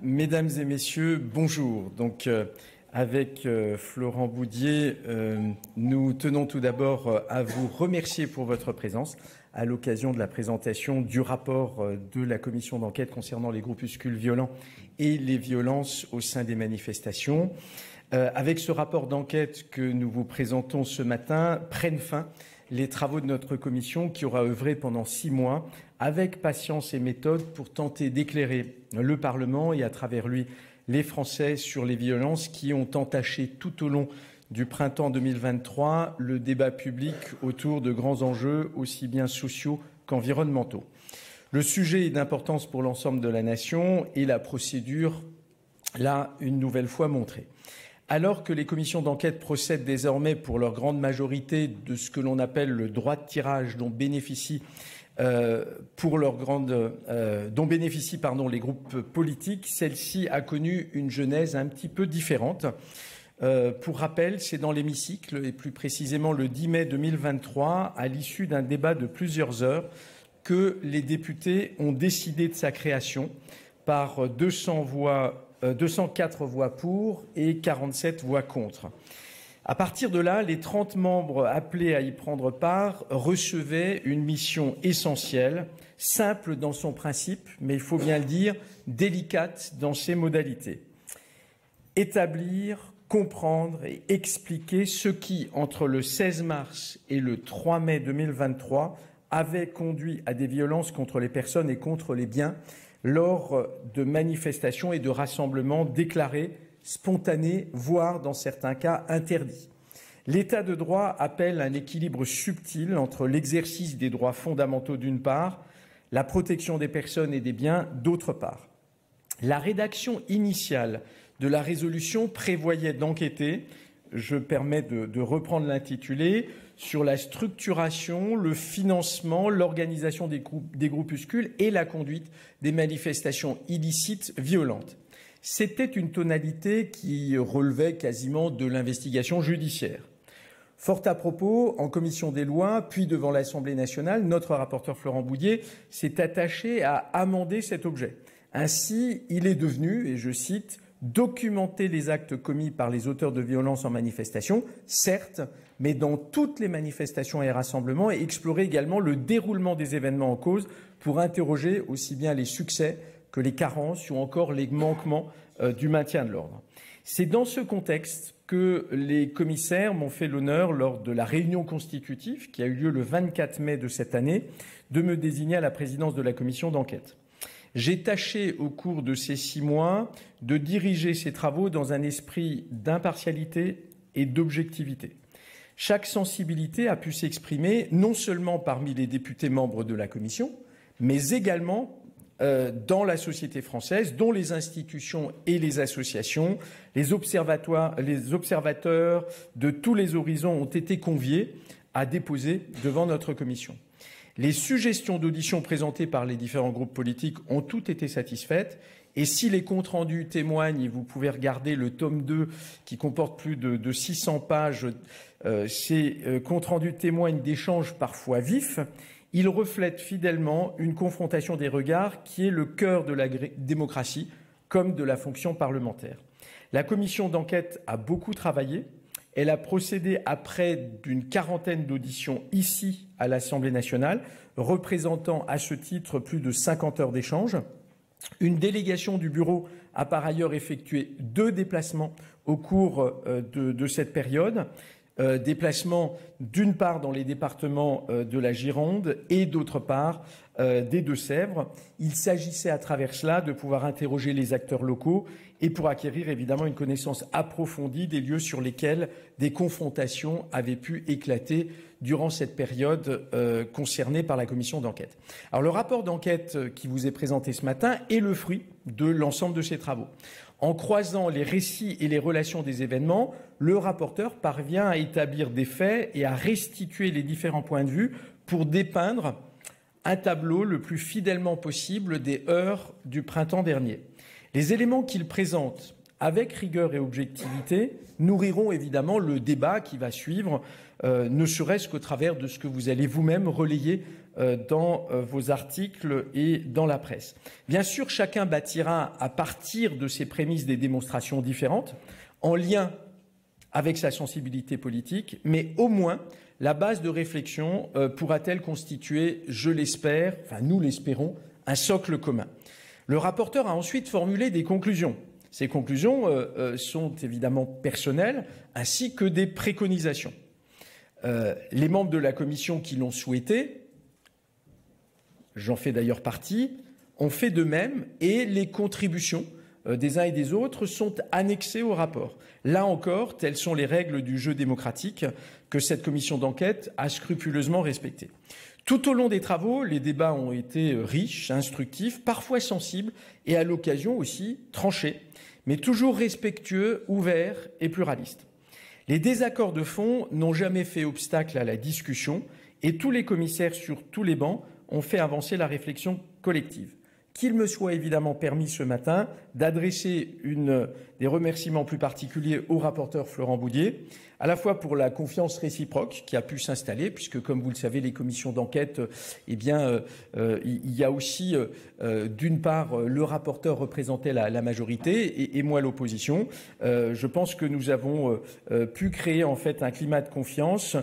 Mesdames et messieurs, bonjour. Avec Florent Boudier, nous tenons tout d'abord à vous remercier pour votre présence à l'occasion de la présentation du rapport de la commission d'enquête concernant les groupuscules violents et les violences au sein des manifestations. Avec ce rapport d'enquête que nous vous présentons ce matin, prennent fin les travaux de notre commission qui aura œuvré pendant 6 mois avec patience et méthode pour tenter d'éclairer le Parlement et à travers lui les Français sur les violences qui ont entaché tout au long du printemps 2023 le débat public autour de grands enjeux aussi bien sociaux qu'environnementaux. Le sujet est d'importance pour l'ensemble de la nation et la procédure l'a une nouvelle fois montré. Alors que les commissions d'enquête procèdent désormais pour leur grande majorité de ce que l'on appelle le droit de tirage dont bénéficient les groupes politiques, celle-ci a connu une genèse un petit peu différente. Pour rappel, c'est dans l'hémicycle, et plus précisément le 10 mai 2023, à l'issue d'un débat de plusieurs heures, que les députés ont décidé de sa création par 204 voix pour et 47 voix contre. À partir de là, les 30 membres appelés à y prendre part recevaient une mission essentielle, simple dans son principe, mais il faut bien le dire, délicate dans ses modalités. Établir, comprendre et expliquer ce qui, entre le 16 mars et le 3 mai 2023, avait conduit à des violences contre les personnes et contre les biens lors de manifestations et de rassemblements déclarés, spontanés, voire dans certains cas interdits. L'état de droit appelle un équilibre subtil entre l'exercice des droits fondamentaux d'une part, la protection des personnes et des biens d'autre part. La rédaction initiale de la résolution prévoyait d'enquêter, je permets de reprendre l'intitulé, sur la structuration, le financement, l'organisation des groupuscules et la conduite des manifestations illicites violentes. C'était une tonalité qui relevait quasiment de l'investigation judiciaire. Fort à propos, en commission des lois, puis devant l'Assemblée nationale, notre rapporteur Florent Boudier s'est attaché à amender cet objet. Ainsi, il est devenu, et je cite, « documenter les actes commis par les auteurs de violences en manifestation, certes, mais dans toutes les manifestations et rassemblements, et explorer également le déroulement des événements en cause pour interroger aussi bien les succès que les carences ou encore les manquements du maintien de l'ordre. » C'est dans ce contexte que les commissaires m'ont fait l'honneur, lors de la réunion constitutive qui a eu lieu le 24 mai de cette année, de me désigner à la présidence de la commission d'enquête. J'ai tâché au cours de ces 6 mois de diriger ces travaux dans un esprit d'impartialité et d'objectivité. Chaque sensibilité a pu s'exprimer non seulement parmi les députés membres de la commission, mais également dans la société française, dont les institutions et les associations, les observateurs de tous les horizons ont été conviés à déposer devant notre commission. Les suggestions d'audition présentées par les différents groupes politiques ont toutes été satisfaites. Et si les comptes rendus témoignent, et vous pouvez regarder le tome 2 qui comporte plus de 600 pages, ces comptes rendus témoignent d'échanges parfois vifs. Ils reflètent fidèlement une confrontation des regards qui est le cœur de la démocratie comme de la fonction parlementaire. La commission d'enquête a beaucoup travaillé. Elle a procédé à près d'une 40aine d'auditions ici à l'Assemblée nationale, représentant à ce titre plus de 50 heures d'échange. Une délégation du bureau a par ailleurs effectué 2 déplacements au cours de cette période. Déplacements d'une part dans les départements de la Gironde et d'autre part des Deux-Sèvres. Il s'agissait à travers cela de pouvoir interroger les acteurs locaux et pour acquérir évidemment une connaissance approfondie des lieux sur lesquels des confrontations avaient pu éclater durant cette période concernée par la commission d'enquête. Alors le rapport d'enquête qui vous est présenté ce matin est le fruit de l'ensemble de ces travaux. En croisant les récits et les relations des événements, le rapporteur parvient à établir des faits et à restituer les différents points de vue pour dépeindre un tableau le plus fidèlement possible des heures du printemps dernier. Les éléments qu'il présente avec rigueur et objectivité nourriront évidemment le débat qui va suivre, ne serait-ce qu'au travers de ce que vous allez vous-même relayer dans vos articles et dans la presse. Bien sûr, chacun bâtira à partir de ses prémices des démonstrations différentes, en lien avec sa sensibilité politique, mais au moins la base de réflexion pourra-t-elle constituer, je l'espère, enfin nous l'espérons, un socle commun. Le rapporteur a ensuite formulé des conclusions. Ces conclusions sont évidemment personnelles, ainsi que des préconisations. Les membres de la commission qui l'ont souhaité, j'en fais d'ailleurs partie, ont fait de même et les contributions des uns et des autres sont annexées au rapport. Là encore, telles sont les règles du jeu démocratique que cette commission d'enquête a scrupuleusement respectées. Tout au long des travaux, les débats ont été riches, instructifs, parfois sensibles et à l'occasion aussi tranchés, mais toujours respectueux, ouverts et pluralistes. Les désaccords de fond n'ont jamais fait obstacle à la discussion et tous les commissaires sur tous les bancs ont fait avancer la réflexion collective. Qu'il me soit évidemment permis ce matin d'adresser des remerciements plus particuliers au rapporteur Florent Boudié, à la fois pour la confiance réciproque qui a pu s'installer, puisque comme vous le savez, les commissions d'enquête, il y a aussi d'une part le rapporteur représentait la majorité et moi l'opposition. Je pense que nous avons pu créer en fait un climat de confiance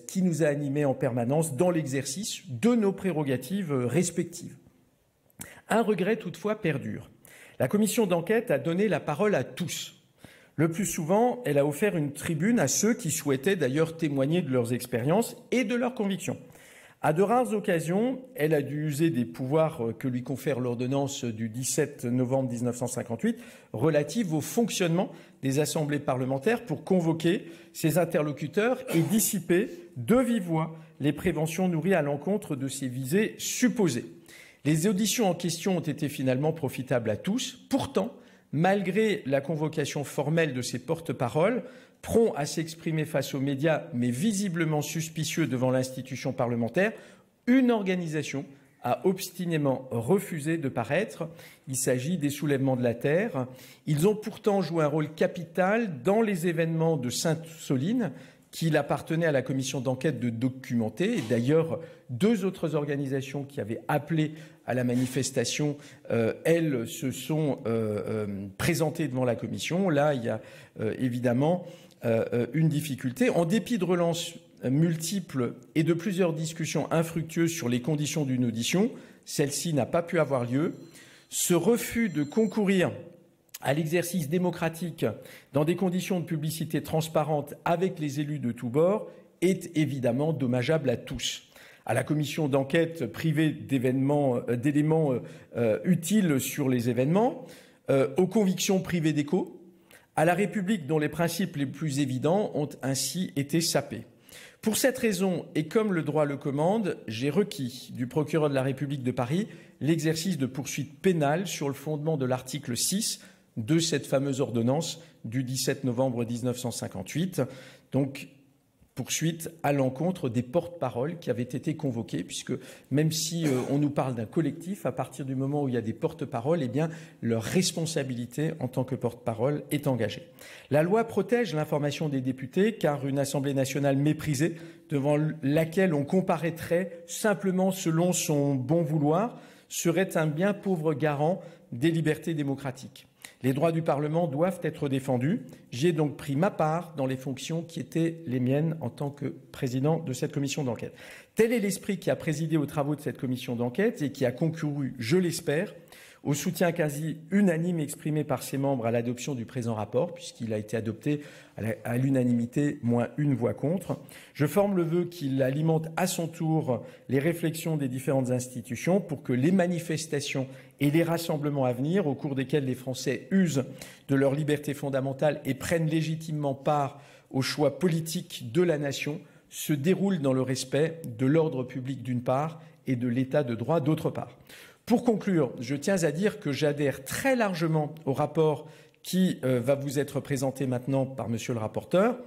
qui nous a animés en permanence dans l'exercice de nos prérogatives respectives. Un regret toutefois perdure. La commission d'enquête a donné la parole à tous. Le plus souvent, elle a offert une tribune à ceux qui souhaitaient d'ailleurs témoigner de leurs expériences et de leurs convictions. À de rares occasions, elle a dû user des pouvoirs que lui confère l'ordonnance du 17 novembre 1958 relative au fonctionnement des assemblées parlementaires pour convoquer ses interlocuteurs et dissiper de vive voix les préventions nourries à l'encontre de ces visées supposées. Les auditions en question ont été finalement profitables à tous. Pourtant, malgré la convocation formelle de ces porte-paroles, prompts à s'exprimer face aux médias, mais visiblement suspicieux devant l'institution parlementaire, une organisation a obstinément refusé de paraître. Il s'agit des Soulèvements de la Terre. Ils ont pourtant joué un rôle capital dans les événements de Sainte-Soline, qu'il appartenait à la commission d'enquête de documenter. Et d'ailleurs, deux autres organisations qui avaient appelé à la manifestation, elles se sont présentées devant la commission. Là, il y a évidemment une difficulté. En dépit de relances multiples et de plusieurs discussions infructueuses sur les conditions d'une audition, celle-ci n'a pas pu avoir lieu. Ce refus de concourir à l'exercice démocratique dans des conditions de publicité transparente avec les élus de tous bords est évidemment dommageable à tous. À la commission d'enquête privée d'éléments utiles sur les événements, aux convictions privées d'écho, à la République dont les principes les plus évidents ont ainsi été sapés. Pour cette raison, et comme le droit le commande, j'ai requis du procureur de la République de Paris l'exercice de poursuites pénales sur le fondement de l'article 6 de cette fameuse ordonnance du 17 novembre 1958. Donc, poursuite à l'encontre des porte-paroles qui avaient été convoqués, puisque même si on nous parle d'un collectif, à partir du moment où il y a des porte-paroles, eh bien, leur responsabilité en tant que porte-parole est engagée. La loi protège l'information des députés, car une Assemblée nationale méprisée, devant laquelle on comparaîtrait simplement selon son bon vouloir, serait un bien pauvre garant des libertés démocratiques. Les droits du Parlement doivent être défendus. J'y ai donc pris ma part dans les fonctions qui étaient les miennes en tant que président de cette commission d'enquête. Tel est l'esprit qui a présidé aux travaux de cette commission d'enquête et qui a concouru, je l'espère, au soutien quasi unanime exprimé par ses membres à l'adoption du présent rapport, puisqu'il a été adopté à l'unanimité, moins une voix contre. Je forme le vœu qu'il alimente à son tour les réflexions des différentes institutions pour que les manifestations et les rassemblements à venir, au cours desquels les Français usent de leur liberté fondamentale et prennent légitimement part au choix politique de la nation, se déroulent dans le respect de l'ordre public d'une part et de l'état de droit d'autre part. Pour conclure, je tiens à dire que j'adhère très largement au rapport qui va vous être présenté maintenant par Monsieur le rapporteur.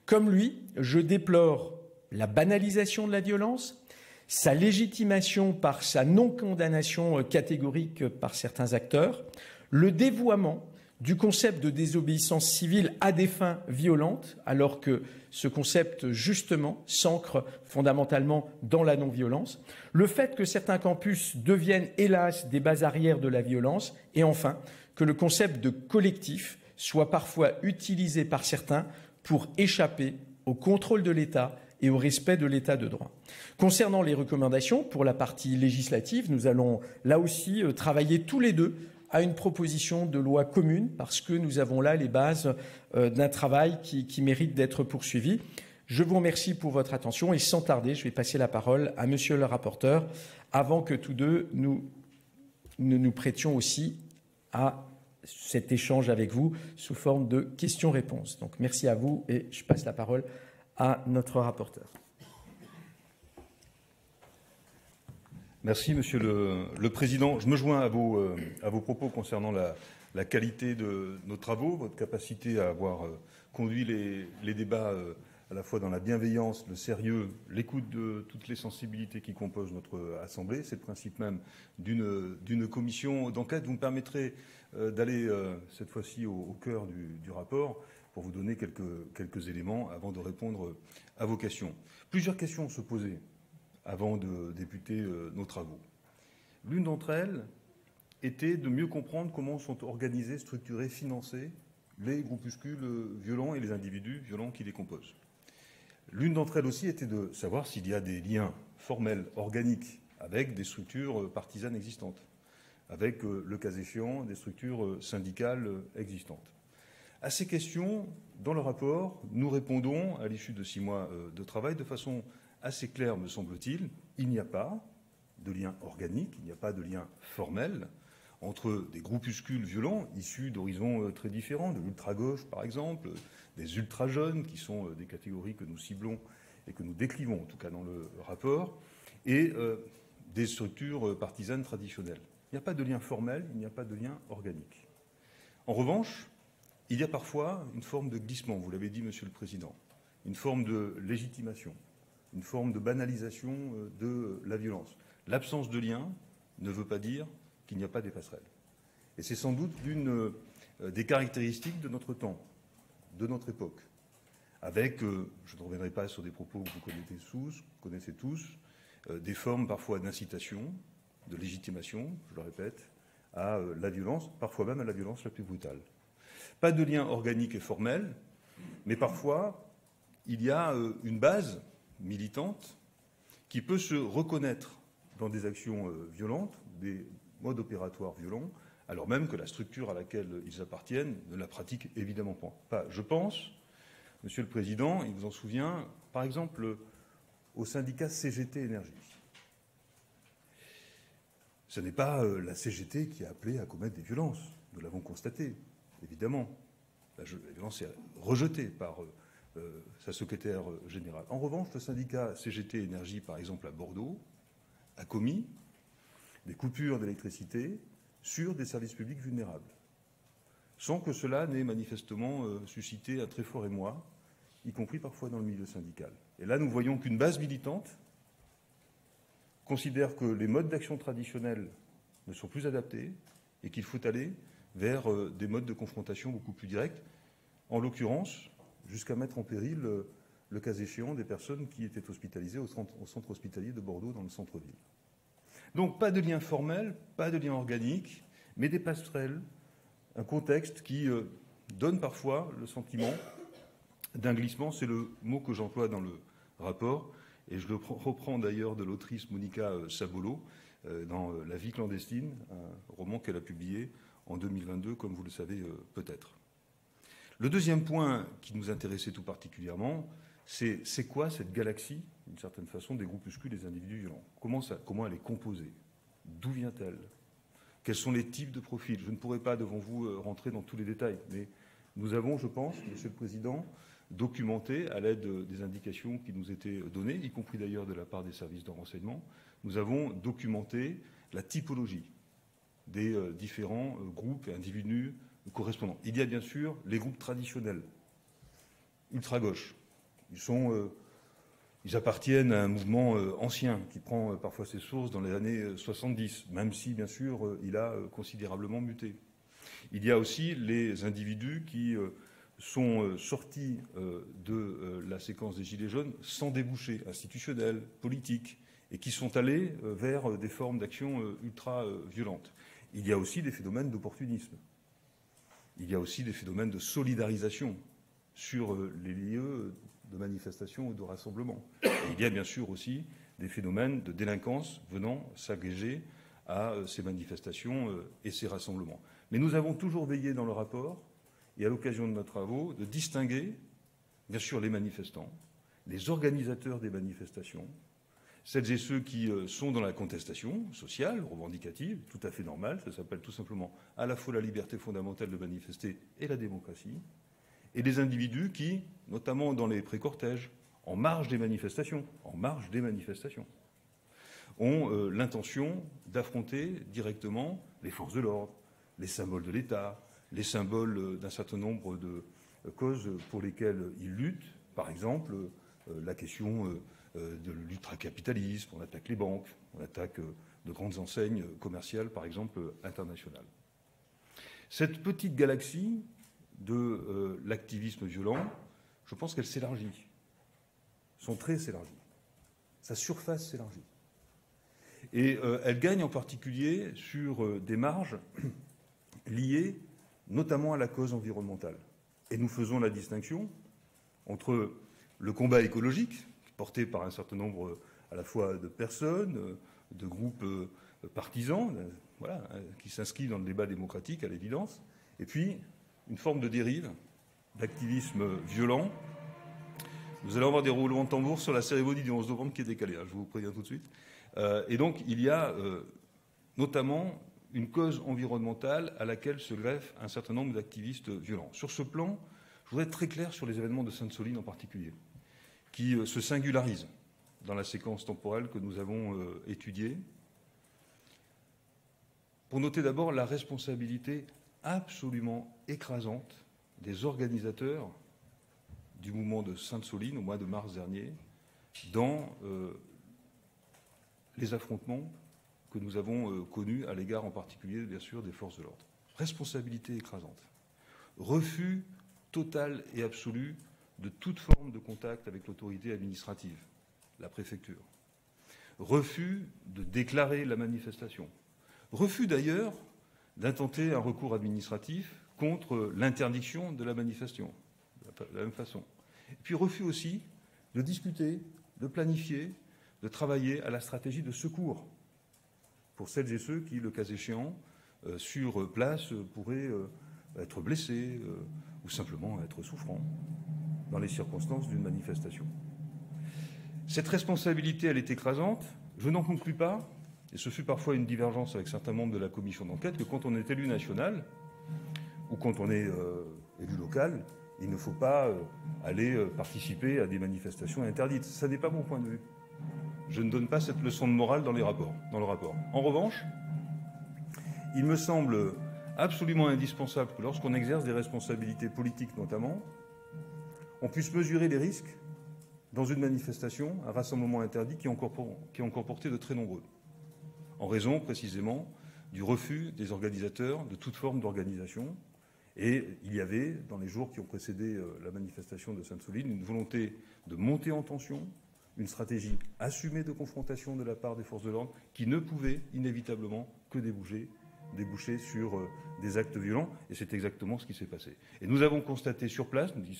Comme lui, je déplore la banalisation de la violence, sa légitimation par sa non-condamnation catégorique par certains acteurs, le dévoiement du concept de désobéissance civile à des fins violentes, alors que ce concept, justement, s'ancre fondamentalement dans la non-violence, le fait que certains campus deviennent, hélas, des bases arrières de la violence, et enfin, que le concept de collectif soit parfois utilisé par certains pour échapper au contrôle de l'État et au respect de l'État de droit. Concernant les recommandations, pour la partie législative, nous allons là aussi travailler tous les deux à une proposition de loi commune, parce que nous avons là les bases d'un travail qui mérite d'être poursuivi. Je vous remercie pour votre attention et sans tarder, je vais passer la parole à Monsieur le rapporteur, avant que tous deux nous prêtions aussi à cet échange avec vous sous forme de questions-réponses. Donc merci à vous et je passe la parole à notre rapporteur. Merci, Monsieur le Président. Je me joins à vos propos concernant la qualité de nos travaux, votre capacité à avoir conduit les débats à la fois dans la bienveillance, le sérieux, l'écoute de toutes les sensibilités qui composent notre Assemblée. C'est le principe même d'une commission d'enquête. Vous me permettrez d'aller cette fois-ci au cœur du rapport pour vous donner quelques éléments avant de répondre à vos questions. Plusieurs questions se posaient avant de débuter nos travaux. L'une d'entre elles était de mieux comprendre comment sont organisés, structurés, financés les groupuscules violents et les individus violents qui les composent. L'une d'entre elles aussi était de savoir s'il y a des liens formels, organiques, avec des structures partisanes existantes, avec, le cas échéant, des structures syndicales existantes. À ces questions, dans le rapport, nous répondons, à l'issue de 6 mois de travail, de façon assez clair, me semble-t-il. Il n'y a pas de lien organique, il n'y a pas de lien formel entre des groupuscules violents issus d'horizons très différents, de l'ultra-gauche par exemple, des ultra-jeunes, qui sont des catégories que nous ciblons et que nous décrivons, en tout cas dans le rapport, et des structures partisanes traditionnelles. Il n'y a pas de lien formel, il n'y a pas de lien organique. En revanche, il y a parfois une forme de glissement, vous l'avez dit, Monsieur le Président, une forme de légitimation, une forme de banalisation de la violence. L'absence de lien ne veut pas dire qu'il n'y a pas des passerelles. Et c'est sans doute l'une des caractéristiques de notre temps, de notre époque, avec, je ne reviendrai pas sur des propos que vous connaissez tous, des formes parfois d'incitation, de légitimation, je le répète, à la violence, parfois même à la violence la plus brutale. Pas de lien organique et formel, mais parfois il y a une base militante qui peut se reconnaître dans des actions violentes, des modes opératoires violents, alors même que la structure à laquelle ils appartiennent ne la pratique évidemment pas. Je pense, Monsieur le Président, il vous en souvient, par exemple, au syndicat CGT Énergie. Ce n'est pas la CGT qui a appelé à commettre des violences, nous l'avons constaté, évidemment. La violence est rejetée par sa secrétaire générale. En revanche, le syndicat CGT Énergie, par exemple à Bordeaux, a commis des coupures d'électricité sur des services publics vulnérables, sans que cela n'ait manifestement suscité un très fort émoi, y compris parfois dans le milieu syndical. Et là, nous voyons qu'une base militante considère que les modes d'action traditionnels ne sont plus adaptés et qu'il faut aller vers des modes de confrontation beaucoup plus directs, en l'occurrence, jusqu'à mettre en péril, le cas échéant, des personnes qui étaient hospitalisées au centre hospitalier de Bordeaux, dans le centre-ville. Donc pas de lien formel, pas de lien organique, mais des passerelles, un contexte qui donne parfois le sentiment d'un glissement, c'est le mot que j'emploie dans le rapport, et je le reprends d'ailleurs de l'autrice Monica Sabolo, dans La vie clandestine, un roman qu'elle a publié en 2022, comme vous le savez peut-être. Le deuxième point qui nous intéressait tout particulièrement, c'est quoi cette galaxie, d'une certaine façon, des groupuscules et des individus violents? Comment elle est composée? D'où vient-elle? Quels sont les types de profils? Je ne pourrai pas devant vous rentrer dans tous les détails, mais nous avons, je pense, Monsieur le Président, documenté, à l'aide des indications qui nous étaient données, y compris d'ailleurs de la part des services de renseignement, nous avons documenté la typologie des différents groupes et individus correspondants. Il y a bien sûr les groupes traditionnels, ultra-gauche. Ils appartiennent à un mouvement ancien qui prend parfois ses sources dans les années 70, même si, bien sûr, il a considérablement muté. Il y a aussi les individus qui sont sortis de la séquence des Gilets jaunes sans débouché institutionnel, politique, et qui sont allés vers des formes d'action ultra-violentes. Il y a aussi des phénomènes d'opportunisme. Il y a aussi des phénomènes de solidarisation sur les lieux de manifestation ou de rassemblement. Et il y a bien sûr aussi des phénomènes de délinquance venant s'agréger à ces manifestations et ces rassemblements. Mais nous avons toujours veillé dans le rapport, et à l'occasion de nos travaux, de distinguer, bien sûr, les manifestants, les organisateurs des manifestations, celles et ceux qui sont dans la contestation sociale, revendicative, tout à fait normale, ça s'appelle tout simplement à la fois la liberté fondamentale de manifester et la démocratie, et des individus qui, notamment dans les pré-cortèges, en marge des manifestations, ont l'intention d'affronter directement les forces de l'ordre, les symboles de l'État, les symboles d'un certain nombre de causes pour lesquelles ils luttent, par exemple la question de l'ultracapitalisme, on attaque les banques, on attaque de grandes enseignes commerciales, par exemple internationales. Cette petite galaxie de l'activisme violent, je pense qu'elle s'élargit. Son trait s'élargit. Sa surface s'élargit. Et elle gagne en particulier sur des marges liées notamment à la cause environnementale. Et nous faisons la distinction entre le combat écologique, porté par un certain nombre à la fois de personnes, de groupes partisans, voilà, qui s'inscrit dans le débat démocratique à l'évidence, et puis une forme de dérive, d'activisme violent. Nous allons avoir des roulements de tambour sur la cérémonie du 11 novembre qui est décalée, je vous préviens tout de suite. Et donc il y a notamment une cause environnementale à laquelle se greffe un certain nombre d'activistes violents. Sur ce plan, je voudrais être très clair sur les événements de Sainte-Soline en particulier, qui se singularisent dans la séquence temporelle que nous avons étudiée, pour noter d'abord la responsabilité absolument écrasante des organisateurs du mouvement de Sainte-Soline au mois de mars dernier dans les affrontements que nous avons connus à l'égard en particulier, bien sûr, des forces de l'ordre. Responsabilité écrasante. Refus total et absolu de toute forme de contact avec l'autorité administrative, la préfecture. Refus de déclarer la manifestation. Refus d'ailleurs d'intenter un recours administratif contre l'interdiction de la manifestation, de la même façon. Et puis refus aussi de discuter, de planifier, de travailler à la stratégie de secours pour celles et ceux qui, le cas échéant, sur place, pourraient être blessés ou simplement être souffrants dans les circonstances d'une manifestation. Cette responsabilité, elle est écrasante. Je n'en conclus pas, et ce fut parfois une divergence avec certains membres de la commission d'enquête, que quand on est élu national ou quand on est élu local, il ne faut pas aller participer à des manifestations interdites. Ça n'est pas mon point de vue. Je ne donne pas cette leçon de morale dans le rapport. En revanche, il me semble absolument indispensable que lorsqu'on exerce des responsabilités politiques notamment, on puisse mesurer les risques dans une manifestation, un rassemblement interdit qui est encore porté de très nombreux, en raison précisément du refus des organisateurs de toute forme d'organisation. Et il y avait, dans les jours qui ont précédé la manifestation de Sainte-Soline, une volonté de monter en tension, une stratégie assumée de confrontation de la part des forces de l'ordre qui ne pouvait inévitablement que déboucher sur des actes violents, et c'est exactement ce qui s'est passé. Et nous avons constaté sur place, nous y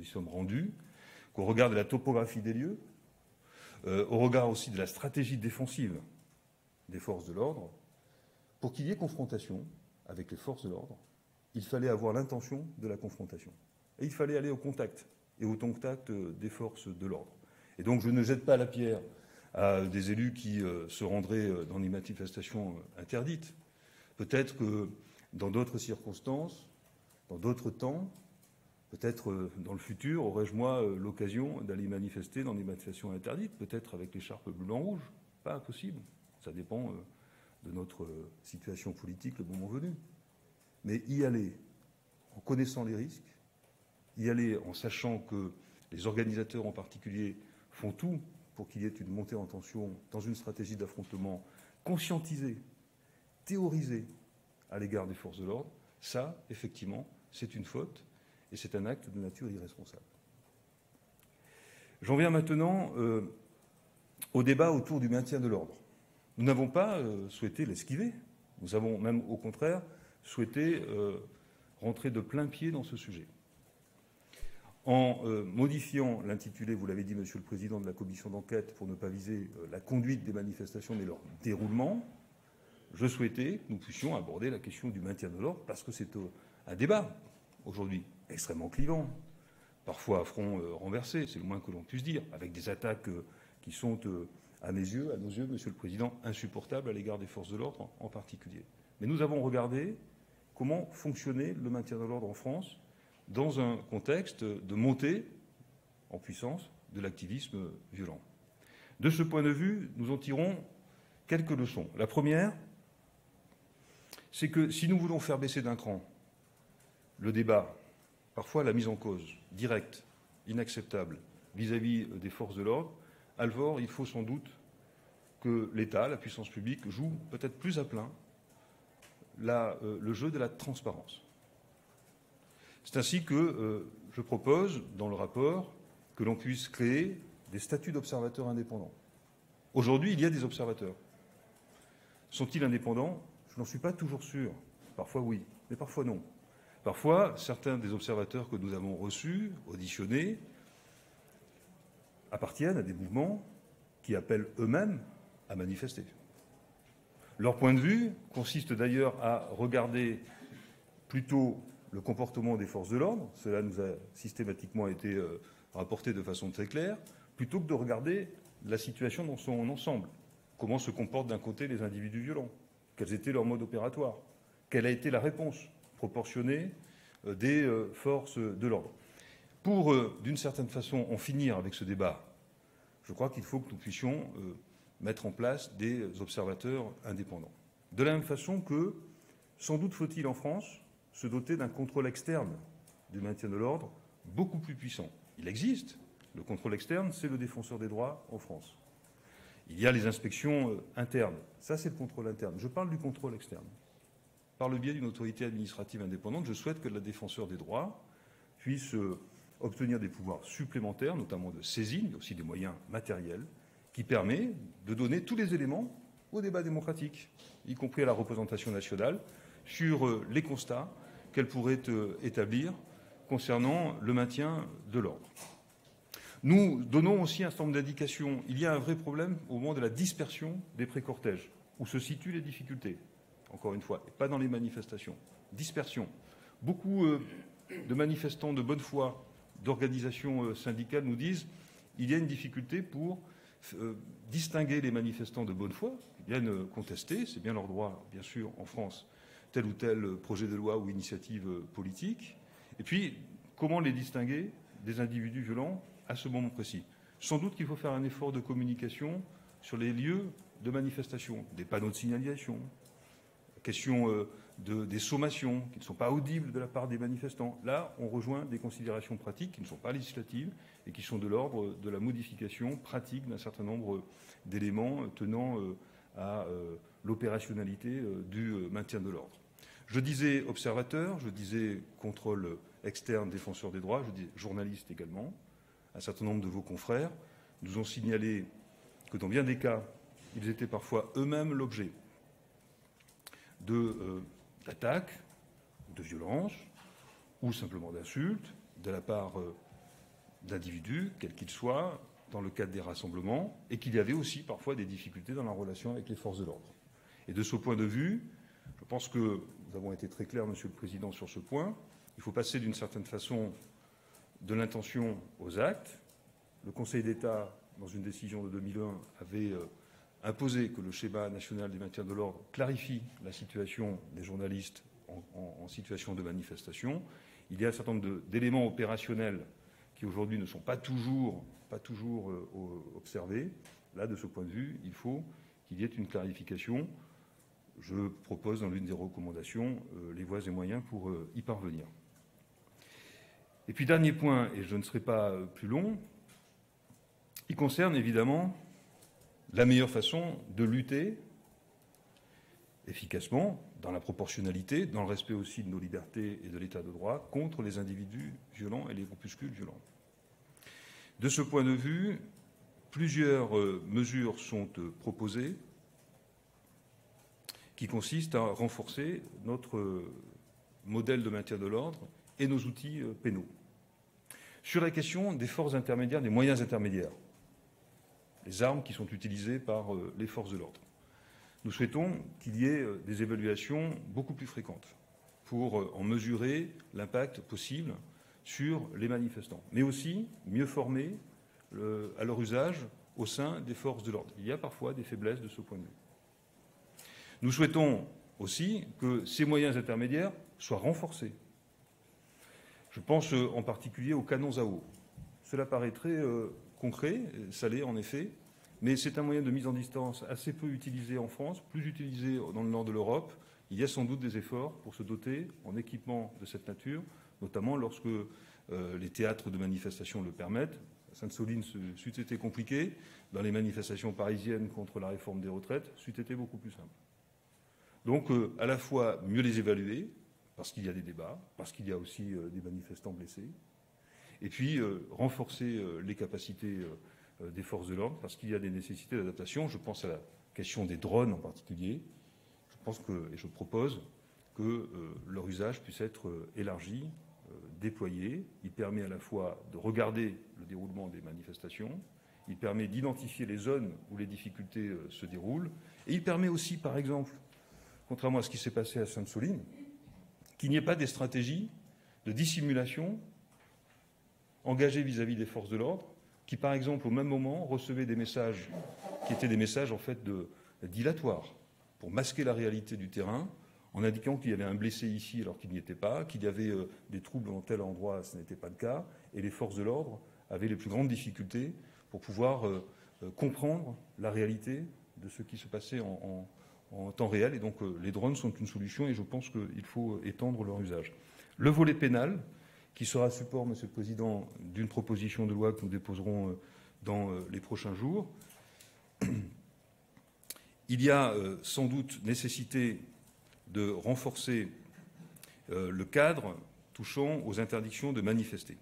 sommes rendus, qu'au regard de la topographie des lieux, au regard aussi de la stratégie défensive des forces de l'ordre, pour qu'il y ait confrontation avec les forces de l'ordre, il fallait avoir l'intention de la confrontation. Et il fallait aller au contact, et au contact des forces de l'ordre. Et donc je ne jette pas la pierre à des élus qui se rendraient dans des manifestations interdites. Peut-être que dans d'autres circonstances, dans d'autres temps, peut-être dans le futur, aurais-je moi l'occasion d'aller manifester dans des manifestations interdites, peut-être avec l'écharpe bleu-blanc-rouge. Pas impossible. Ça dépend de notre situation politique le moment venu. Mais y aller en connaissant les risques, y aller en sachant que les organisateurs en particulier font tout pour qu'il y ait une montée en tension dans une stratégie d'affrontement conscientisée, théorisée à l'égard des forces de l'ordre, Ça, effectivement, c'est une faute et c'est un acte de nature irresponsable. J'en viens maintenant au débat autour du maintien de l'ordre. Nous n'avons pas souhaité l'esquiver. Nous avons même, au contraire, souhaité rentrer de plein pied dans ce sujet. En modifiant l'intitulé, vous l'avez dit, Monsieur le Président, de la commission d'enquête pour ne pas viser la conduite des manifestations mais leur déroulement, je souhaitais que nous puissions aborder la question du maintien de l'ordre parce que c'est un débat, aujourd'hui, extrêmement clivant, parfois à front renversé, c'est le moins que l'on puisse dire, avec des attaques qui sont, à nos yeux, Monsieur le Président, insupportables à l'égard des forces de l'ordre en particulier. Mais nous avons regardé comment fonctionnait le maintien de l'ordre en France dans un contexte de montée en puissance de l'activisme violent. De ce point de vue, nous en tirons quelques leçons. La première, c'est que si nous voulons faire baisser d'un cran le débat, parfois la mise en cause directe, inacceptable, vis-à-vis des forces de l'ordre, alors il faut sans doute que l'État, la puissance publique, joue peut-être plus à plein le jeu de la transparence. C'est ainsi que je propose, dans le rapport, que l'on puisse créer des statuts d'observateurs indépendants. Aujourd'hui, il y a des observateurs. Sont-ils indépendants? Je n'en suis pas toujours sûr. Parfois oui, mais parfois non. Parfois, certains des observateurs que nous avons reçus, auditionnés, appartiennent à des mouvements qui appellent eux-mêmes à manifester. Leur point de vue consiste d'ailleurs à regarder plutôt le comportement des forces de l'ordre, cela nous a systématiquement été rapporté de façon très claire, plutôt que de regarder la situation dans son ensemble. Comment se comportent d'un côté les individus violents? Quels étaient leurs modes opératoires? Quelle a été la réponse proportionnée des forces de l'ordre? Pour, d'une certaine façon, en finir avec ce débat, je crois qu'il faut que nous puissions mettre en place des observateurs indépendants. De la même façon que, sans doute faut-il en France, se doter d'un contrôle externe du maintien de l'ordre beaucoup plus puissant. Il existe. Le contrôle externe, c'est le défenseur des droits en France. Il y a les inspections internes. Ça, c'est le contrôle interne. Je parle du contrôle externe. Par le biais d'une autorité administrative indépendante, je souhaite que le défenseur des droits puisse obtenir des pouvoirs supplémentaires, notamment de saisine, mais aussi des moyens matériels, qui permet de donner tous les éléments au débat démocratique, y compris à la représentation nationale, sur les constats qu'elle pourrait établir concernant le maintien de l'ordre. Nous donnons aussi un certain nombre d'indications. Il y a un vrai problème au moment de la dispersion des pré-cortèges, où se situent les difficultés, encore une fois, et pas dans les manifestations. Dispersion. Beaucoup de manifestants de bonne foi, d'organisations syndicales nous disent qu'il y a une difficulté pour distinguer les manifestants de bonne foi, qui viennent contester, c'est bien leur droit, bien sûr, en France, tel ou tel projet de loi ou initiative politique. Et puis, comment les distinguer des individus violents à ce moment précis? Sans doute qu'il faut faire un effort de communication sur les lieux de manifestation, des panneaux de signalisation, question des sommations qui ne sont pas audibles de la part des manifestants. Là, on rejoint des considérations pratiques qui ne sont pas législatives et qui sont de l'ordre de la modification pratique d'un certain nombre d'éléments tenant à l'opérationnalité du maintien de l'ordre. Je disais observateur, je disais contrôle externe, défenseur des droits, je dis journaliste également. Un certain nombre de vos confrères nous ont signalé que dans bien des cas, ils étaient parfois eux-mêmes l'objet d'attaques, de violences ou simplement d'insultes de la part d'individus, quels qu'ils soient, dans le cadre des rassemblements, et qu'il y avait aussi parfois des difficultés dans la relation avec les forces de l'ordre. Et de ce point de vue, je pense que nous avons été très clairs, Monsieur le Président, sur ce point. Il faut passer d'une certaine façon de l'intention aux actes. Le Conseil d'État, dans une décision de 2001, avait imposé que le schéma national du maintien de l'ordre clarifie la situation des journalistes en situation de manifestation. Il y a un certain nombre d'éléments opérationnels qui aujourd'hui ne sont pas toujours observés. Là, de ce point de vue, il faut qu'il y ait une clarification. Je propose dans l'une des recommandations les voies et moyens pour y parvenir. Et puis, dernier point, et je ne serai pas plus long, il concerne évidemment la meilleure façon de lutter efficacement, dans la proportionnalité, dans le respect aussi de nos libertés et de l'état de droit, contre les individus violents et les groupuscules violents. De ce point de vue, plusieurs mesures sont proposées qui consistent à renforcer notre modèle de maintien de l'ordre et nos outils pénaux. Sur la question des forces intermédiaires, des moyens intermédiaires, les armes qui sont utilisées par les forces de l'ordre, nous souhaitons qu'il y ait des évaluations beaucoup plus fréquentes pour en mesurer l'impact possible sur les manifestants, mais aussi mieux former à leur usage au sein des forces de l'ordre. Il y a parfois des faiblesses de ce point de vue. Nous souhaitons aussi que ces moyens intermédiaires soient renforcés. Je pense en particulier aux canons à eau. Cela paraît très concret, ça l'est en effet, mais c'est un moyen de mise en distance assez peu utilisé en France, plus utilisé dans le nord de l'Europe. Il y a sans doute des efforts pour se doter en équipement de cette nature, notamment lorsque les théâtres de manifestations le permettent. À Sainte-Soline, c'eût été compliqué. Dans les manifestations parisiennes contre la réforme des retraites, c'eût été beaucoup plus simple. Donc, à la fois mieux les évaluer, parce qu'il y a des débats, parce qu'il y a aussi des manifestants blessés, et puis renforcer les capacités des forces de l'ordre, parce qu'il y a des nécessités d'adaptation. Je pense à la question des drones en particulier. Je pense et je propose que leur usage puisse être élargi, déployé. Il permet à la fois de regarder le déroulement des manifestations, il permet d'identifier les zones où les difficultés se déroulent, et il permet aussi, par exemple, contrairement à ce qui s'est passé à Sainte-Soline, qu'il n'y ait pas des stratégies de dissimulation engagées vis-à-vis des forces de l'ordre, qui, par exemple, au même moment, recevaient des messages qui étaient des messages, en fait, dilatoires, pour masquer la réalité du terrain, en indiquant qu'il y avait un blessé ici alors qu'il n'y était pas, qu'il y avait des troubles dans tel endroit, ce n'était pas le cas, et les forces de l'ordre avaient les plus grandes difficultés pour pouvoir comprendre la réalité de ce qui se passait en temps réel. Et donc les drones sont une solution et je pense qu'il faut étendre leur usage. Le volet pénal, qui sera support, Monsieur le Président, d'une proposition de loi que nous déposerons dans les prochains jours. Il y a sans doute nécessité de renforcer le cadre touchant aux interdictions de manifester.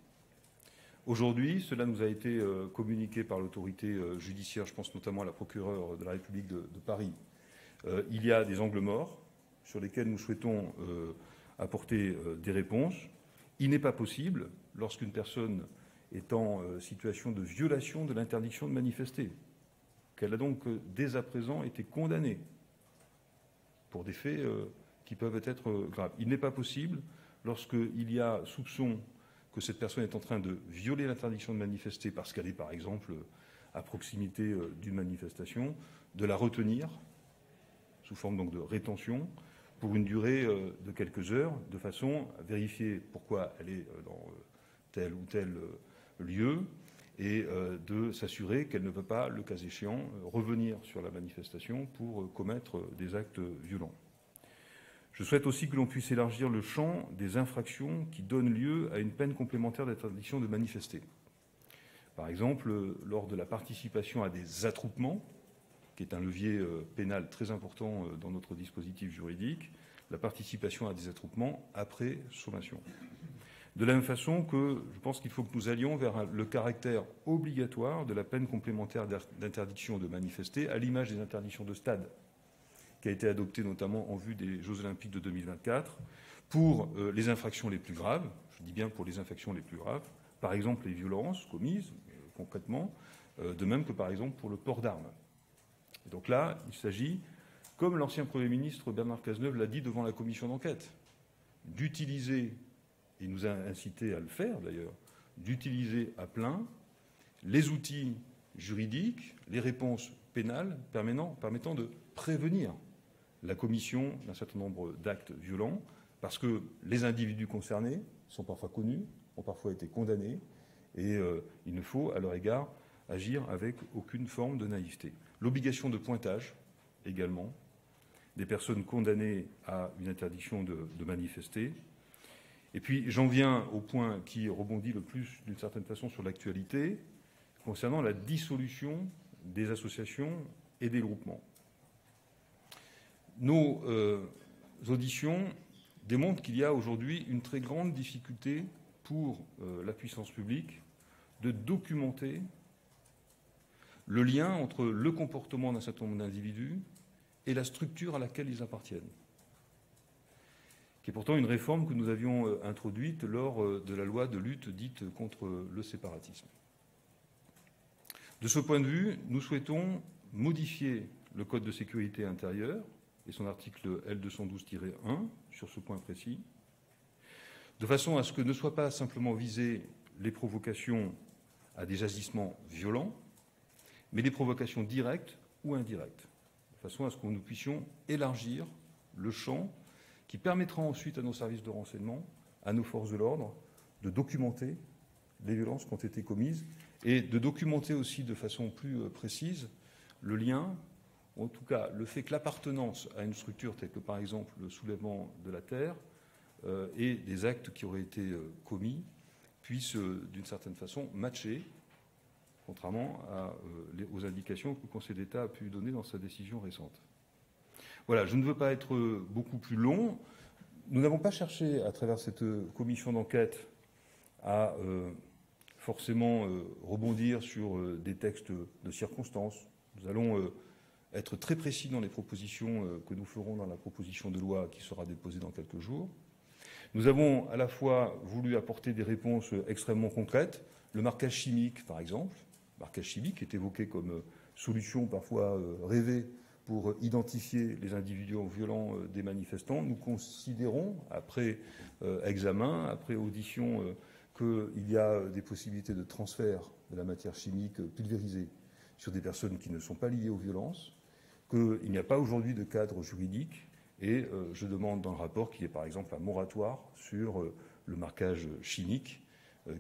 Aujourd'hui, cela nous a été communiqué par l'autorité judiciaire, je pense notamment à la procureure de la République de Paris. Il y a des angles morts sur lesquels nous souhaitons apporter des réponses. Il n'est pas possible, lorsqu'une personne est en situation de violation de l'interdiction de manifester, qu'elle a donc dès à présent été condamnée pour des faits qui peuvent être graves. Il n'est pas possible, lorsqu'il y a soupçon que cette personne est en train de violer l'interdiction de manifester parce qu'elle est, par exemple, à proximité d'une manifestation, de la retenir, sous forme donc de rétention, pour une durée de quelques heures, de façon à vérifier pourquoi elle est dans tel ou tel lieu et de s'assurer qu'elle ne peut pas, le cas échéant, revenir sur la manifestation pour commettre des actes violents. Je souhaite aussi que l'on puisse élargir le champ des infractions qui donnent lieu à une peine complémentaire d'interdiction de manifester. Par exemple, lors de la participation à des attroupements, qui est un levier pénal très important dans notre dispositif juridique, la participation à des attroupements après sommation. De la même façon que je pense qu'il faut que nous allions vers le caractère obligatoire de la peine complémentaire d'interdiction de manifester, à l'image des interdictions de stade, qui a été adoptée notamment en vue des Jeux Olympiques de 2024, pour les infractions les plus graves, je dis bien pour les infractions les plus graves, par exemple les violences commises concrètement, de même que par exemple pour le port d'armes. Et donc là, il s'agit, comme l'ancien Premier ministre Bernard Cazeneuve l'a dit devant la commission d'enquête, d'utiliser, et il nous a incité à le faire d'ailleurs, d'utiliser à plein les outils juridiques, les réponses pénales permettant de prévenir la commission d'un certain nombre d'actes violents, parce que les individus concernés sont parfois connus, ont parfois été condamnés, et il ne faut, à leur égard, agir avec aucune forme de naïveté. L'obligation de pointage, également, des personnes condamnées à une interdiction de manifester. Et puis, j'en viens au point qui rebondit le plus, d'une certaine façon, sur l'actualité, concernant la dissolution des associations et des groupements. nos auditions démontrent qu'il y a aujourd'hui une très grande difficulté pour la puissance publique de documenter le lien entre le comportement d'un certain nombre d'individus et la structure à laquelle ils appartiennent, qui est pourtant une réforme que nous avions introduite lors de la loi de lutte dite contre le séparatisme. De ce point de vue, nous souhaitons modifier le Code de sécurité intérieure et son article L212-1 sur ce point précis, de façon à ce que ne soient pas simplement visées les provocations à des agissements violents, mais des provocations directes ou indirectes, de façon à ce que nous puissions élargir le champ qui permettra ensuite à nos services de renseignement, à nos forces de l'ordre, de documenter les violences qui ont été commises et de documenter aussi de façon plus précise le lien, ou en tout cas le fait que l'appartenance à une structure telle que par exemple le soulèvement de la terre et des actes qui auraient été commis puissent d'une certaine façon matcher, contrairement aux indications que le Conseil d'État a pu donner dans sa décision récente. Voilà, je ne veux pas être beaucoup plus long. Nous n'avons pas cherché, à travers cette commission d'enquête, à forcément rebondir sur des textes de circonstance. Nous allons être très précis dans les propositions que nous ferons dans la proposition de loi qui sera déposée dans quelques jours. Nous avons à la fois voulu apporter des réponses extrêmement concrètes. Le marquage chimique, par exemple, le marquage chimique est évoqué comme solution parfois rêvée pour identifier les individus violents des manifestants. Nous considérons, après examen, après audition, qu'il y a des possibilités de transfert de la matière chimique pulvérisée sur des personnes qui ne sont pas liées aux violences, qu'il n'y a pas aujourd'hui de cadre juridique, et je demande dans le rapport qu'il y ait par exemple un moratoire sur le marquage chimique,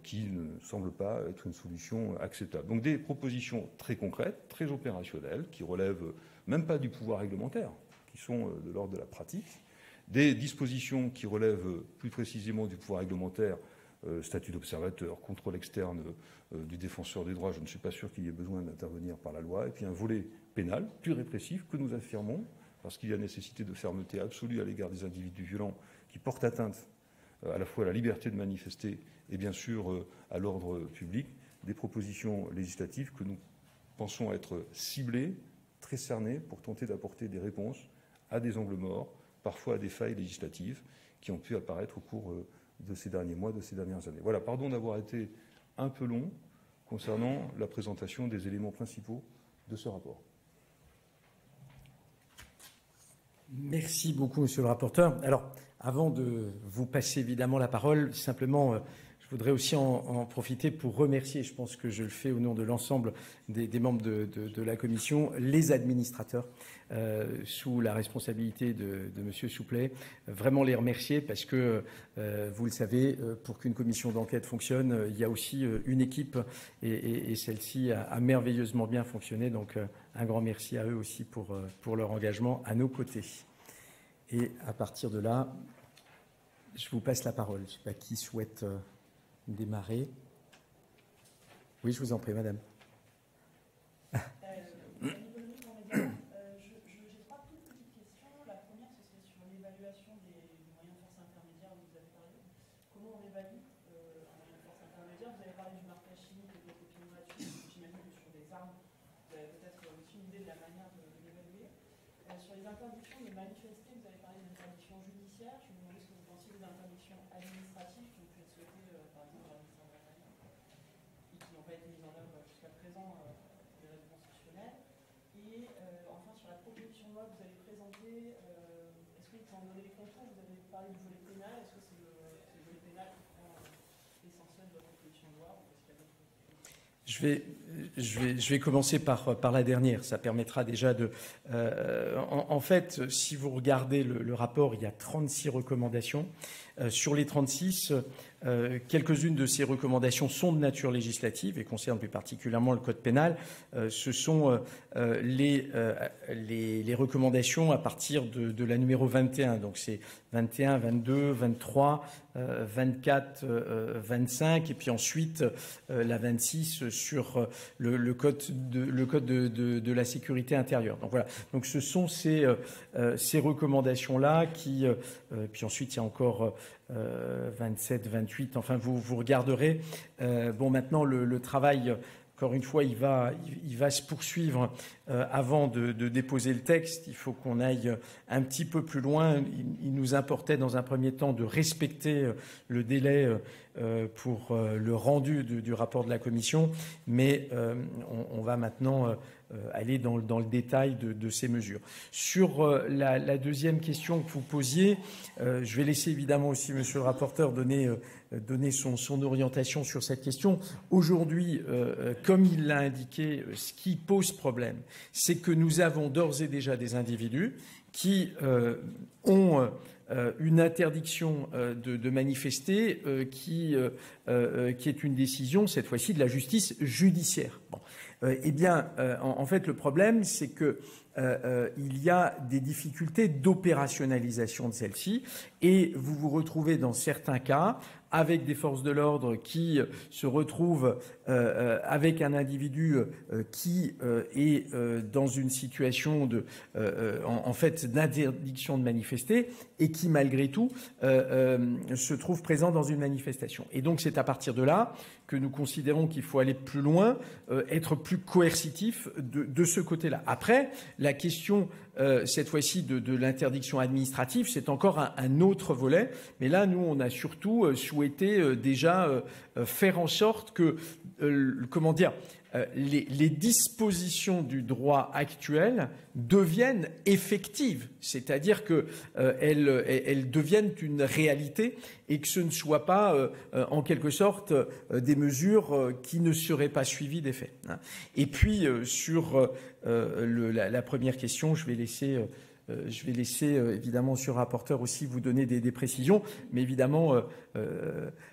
qui ne semble pas être une solution acceptable. Donc des propositions très concrètes, très opérationnelles, qui relèvent même pas du pouvoir réglementaire, qui sont de l'ordre de la pratique, des dispositions qui relèvent plus précisément du pouvoir réglementaire, statut d'observateur, contrôle externe du défenseur des droits, je ne suis pas sûr qu'il y ait besoin d'intervenir par la loi, et puis un volet pénal, plus répressif, que nous affirmons, parce qu'il y a nécessité de fermeté absolue à l'égard des individus violents qui portent atteinte à la fois à la liberté de manifester et bien sûr à l'ordre public, des propositions législatives que nous pensons être ciblées, très cernées, pour tenter d'apporter des réponses à des angles morts, parfois à des failles législatives qui ont pu apparaître au cours de ces derniers mois, de ces dernières années. Voilà, pardon d'avoir été un peu long concernant la présentation des éléments principaux de ce rapport. Merci beaucoup, monsieur le rapporteur. Alors, avant de vous passer évidemment la parole, simplement, je voudrais aussi en profiter pour remercier, je pense que je le fais au nom de l'ensemble des membres de la commission, les administrateurs sous la responsabilité de monsieur Souplet. Vraiment les remercier parce que, vous le savez, pour qu'une commission d'enquête fonctionne, il y a aussi une équipe et celle-ci a merveilleusement bien fonctionné. Donc, un grand merci à eux aussi pour leur engagement à nos côtés. Et à partir de là, je vous passe la parole. Je ne sais pas qui souhaite démarrer. Oui, je vous en prie, madame. J'ai trois toutes petites questions. La première, ce serait sur l'évaluation des moyens de force intermédiaire dont vous avez parlé. Comment on évalue un moyen de force intermédiaire? Vous avez parlé du marquage chimique et de l'opinion là-dessus. J'imagine que sur des armes, vous avez peut-être aussi une idée de la manière de l'évaluer. Sur les interdictions de manifester, vous avez parlé d'interdictions judiciaires. Je me demandais ce que vous pensiez des interdictions administratives qui ont pu être souhaitées, par exemple, par le ministère de la Famille, et qui n'ont pas été mises en œuvre jusqu'à présent pour des raisons constitutionnelles. Et enfin, sur la proposition de loi que vous avez présentée, est-ce que vous pouvez en donner les contours? Vous avez parlé du volet pénal. Est-ce que c'est le volet pénal qui prend l'essentiel de votre proposition de loi? Je vais commencer par la dernière. Ça permettra déjà de... en fait, si vous regardez le rapport, il y a 36 recommandations. Sur les 36, quelques-unes de ces recommandations sont de nature législative et concernent plus particulièrement le code pénal. Ce sont les recommandations à partir de la numéro 21. Donc c'est 21, 22, 23, 24, 25 et puis ensuite la 26 sur le code de la sécurité intérieure. Donc voilà. Donc ce sont ces recommandations-là qui... puis ensuite il y a encore 27, 28, enfin vous regarderez. Bon, maintenant le travail, encore une fois, il va se poursuivre avant de déposer le texte. Il faut qu'on aille un petit peu plus loin. Il nous importait dans un premier temps de respecter le délai pour le rendu du rapport de la Commission, mais on va maintenant aller dans le détail de ces mesures. Sur la deuxième question que vous posiez, je vais laisser évidemment aussi Monsieur le rapporteur donner son orientation sur cette question. Aujourd'hui, comme il l'a indiqué, ce qui pose problème, c'est que nous avons d'ores et déjà des individus qui ont une interdiction de manifester qui est une décision, cette fois-ci, de la justice judiciaire. Bon. Eh bien, en fait, le problème, c'est que il y a des difficultés d'opérationnalisation de celle-ci et vous vous retrouvez dans certains cas avec des forces de l'ordre qui se retrouvent avec un individu qui est dans une situation en fait d'interdiction de manifester et qui malgré tout se trouve présent dans une manifestation. Et donc c'est à partir de là que nous considérons qu'il faut aller plus loin, être plus coercitif de ce côté-là. Après, la question cette fois-ci de l'interdiction administrative, c'est encore un autre volet. Mais là, nous, on a surtout souhaité déjà faire en sorte que, comment dire, les dispositions du droit actuel deviennent effectives, c'est-à-dire qu'elles deviennent une réalité et que ce ne soit pas, en quelque sorte, des mesures qui ne seraient pas suivies d'effet. Et puis, sur la première question, je vais laisser évidemment sur le rapporteur aussi vous donner des précisions, mais évidemment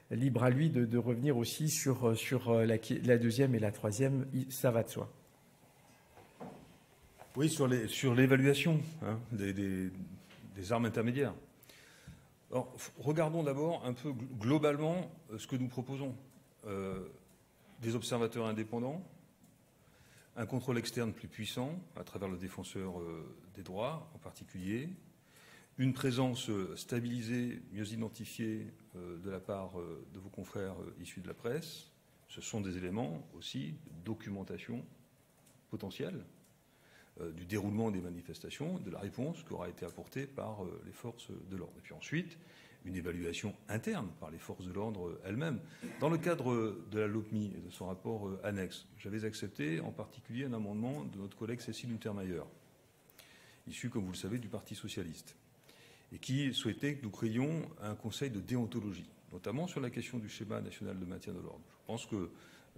libre à lui de revenir aussi sur la deuxième et la troisième, ça va de soi. Oui, sur l'évaluation des armes intermédiaires. Alors, regardons d'abord un peu globalement ce que nous proposons. Des observateurs indépendants, un contrôle externe plus puissant, à travers le défenseur des droits en particulier, une présence stabilisée, mieux identifiée de la part de vos confrères issus de la presse. Ce sont des éléments aussi de documentation potentielle du déroulement des manifestations, de la réponse qui aura été apportée par les forces de l'ordre. Et puis ensuite, une évaluation interne par les forces de l'ordre elles-mêmes. Dans le cadre de la LOPMI et de son rapport annexe, j'avais accepté en particulier un amendement de notre collègue Cécile Untermaier, issue, comme vous le savez, du Parti socialiste, et qui souhaitait que nous créions un conseil de déontologie, notamment sur la question du schéma national de maintien de l'ordre. Je pense que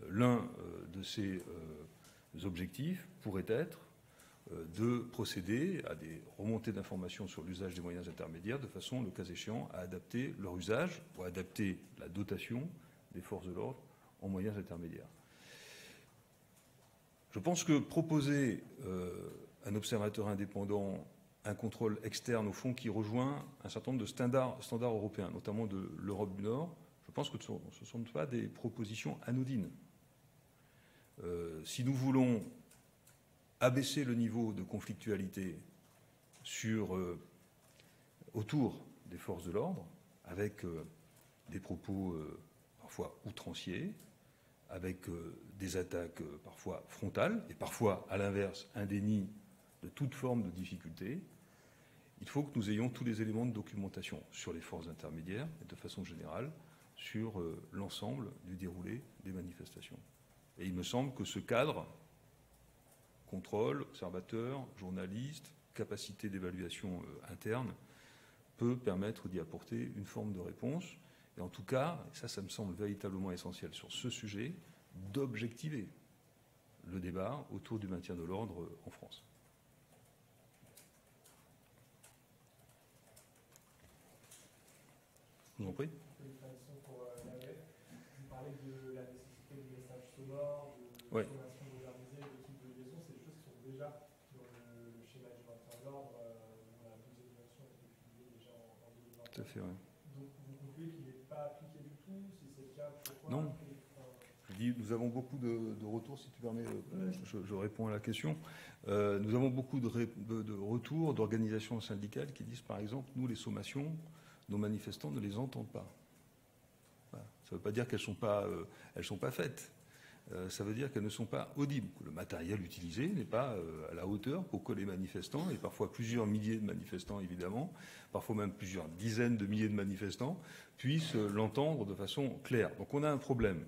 l'un de ces objectifs pourrait être de procéder à des remontées d'informations sur l'usage des moyens intermédiaires de façon, le cas échéant, à adapter leur usage ou à adapter la dotation des forces de l'ordre en moyens intermédiaires. Je pense que proposer un observateur indépendant, un contrôle externe, au fond, qui rejoint un certain nombre de standards européens, notamment de l'Europe du Nord, je pense que ce ne sont pas des propositions anodines. Si nous voulons abaisser le niveau de conflictualité autour des forces de l'ordre, avec des propos parfois outranciers, avec des attaques parfois frontales, et parfois, à l'inverse, un déni de toute forme de difficulté, il faut que nous ayons tous les éléments de documentation sur les forces intermédiaires et de façon générale sur l'ensemble du déroulé des manifestations. Et il me semble que ce cadre, contrôle, observateur, journaliste, capacité d'évaluation interne, peut permettre d'y apporter une forme de réponse. Et en tout cas, et ça me semble véritablement essentiel sur ce sujet, d'objectiver le débat autour du maintien de l'ordre en France. Je vous en prie. Une tradition pour l'AMF. Vous parlez de la nécessité du message sonore, de Ouais. consommation modernisée, de type de liaison. C'est des choses qui sont déjà dans le schéma du maintien de l'ordre. La deuxième version a été publiée déjà en 2020. Tout à fait, oui. Donc vous concluez qu'il n'est pas appliqué du tout. Si c'est le cas, pourquoi? Non. Je dis, nous avons beaucoup de retours, si tu permets, je réponds à la question. Nous avons beaucoup de retours d'organisations syndicales qui disent, par exemple, nous, les sommations, nos manifestants ne les entendent pas. Voilà. Ça ne veut pas dire qu'elles ne sont pas faites. Ça veut dire qu'elles ne sont pas audibles. Le matériel utilisé n'est pas à la hauteur pour que les manifestants, et parfois plusieurs milliers de manifestants évidemment, parfois même plusieurs dizaines de milliers de manifestants, puissent l'entendre de façon claire. Donc on a un problème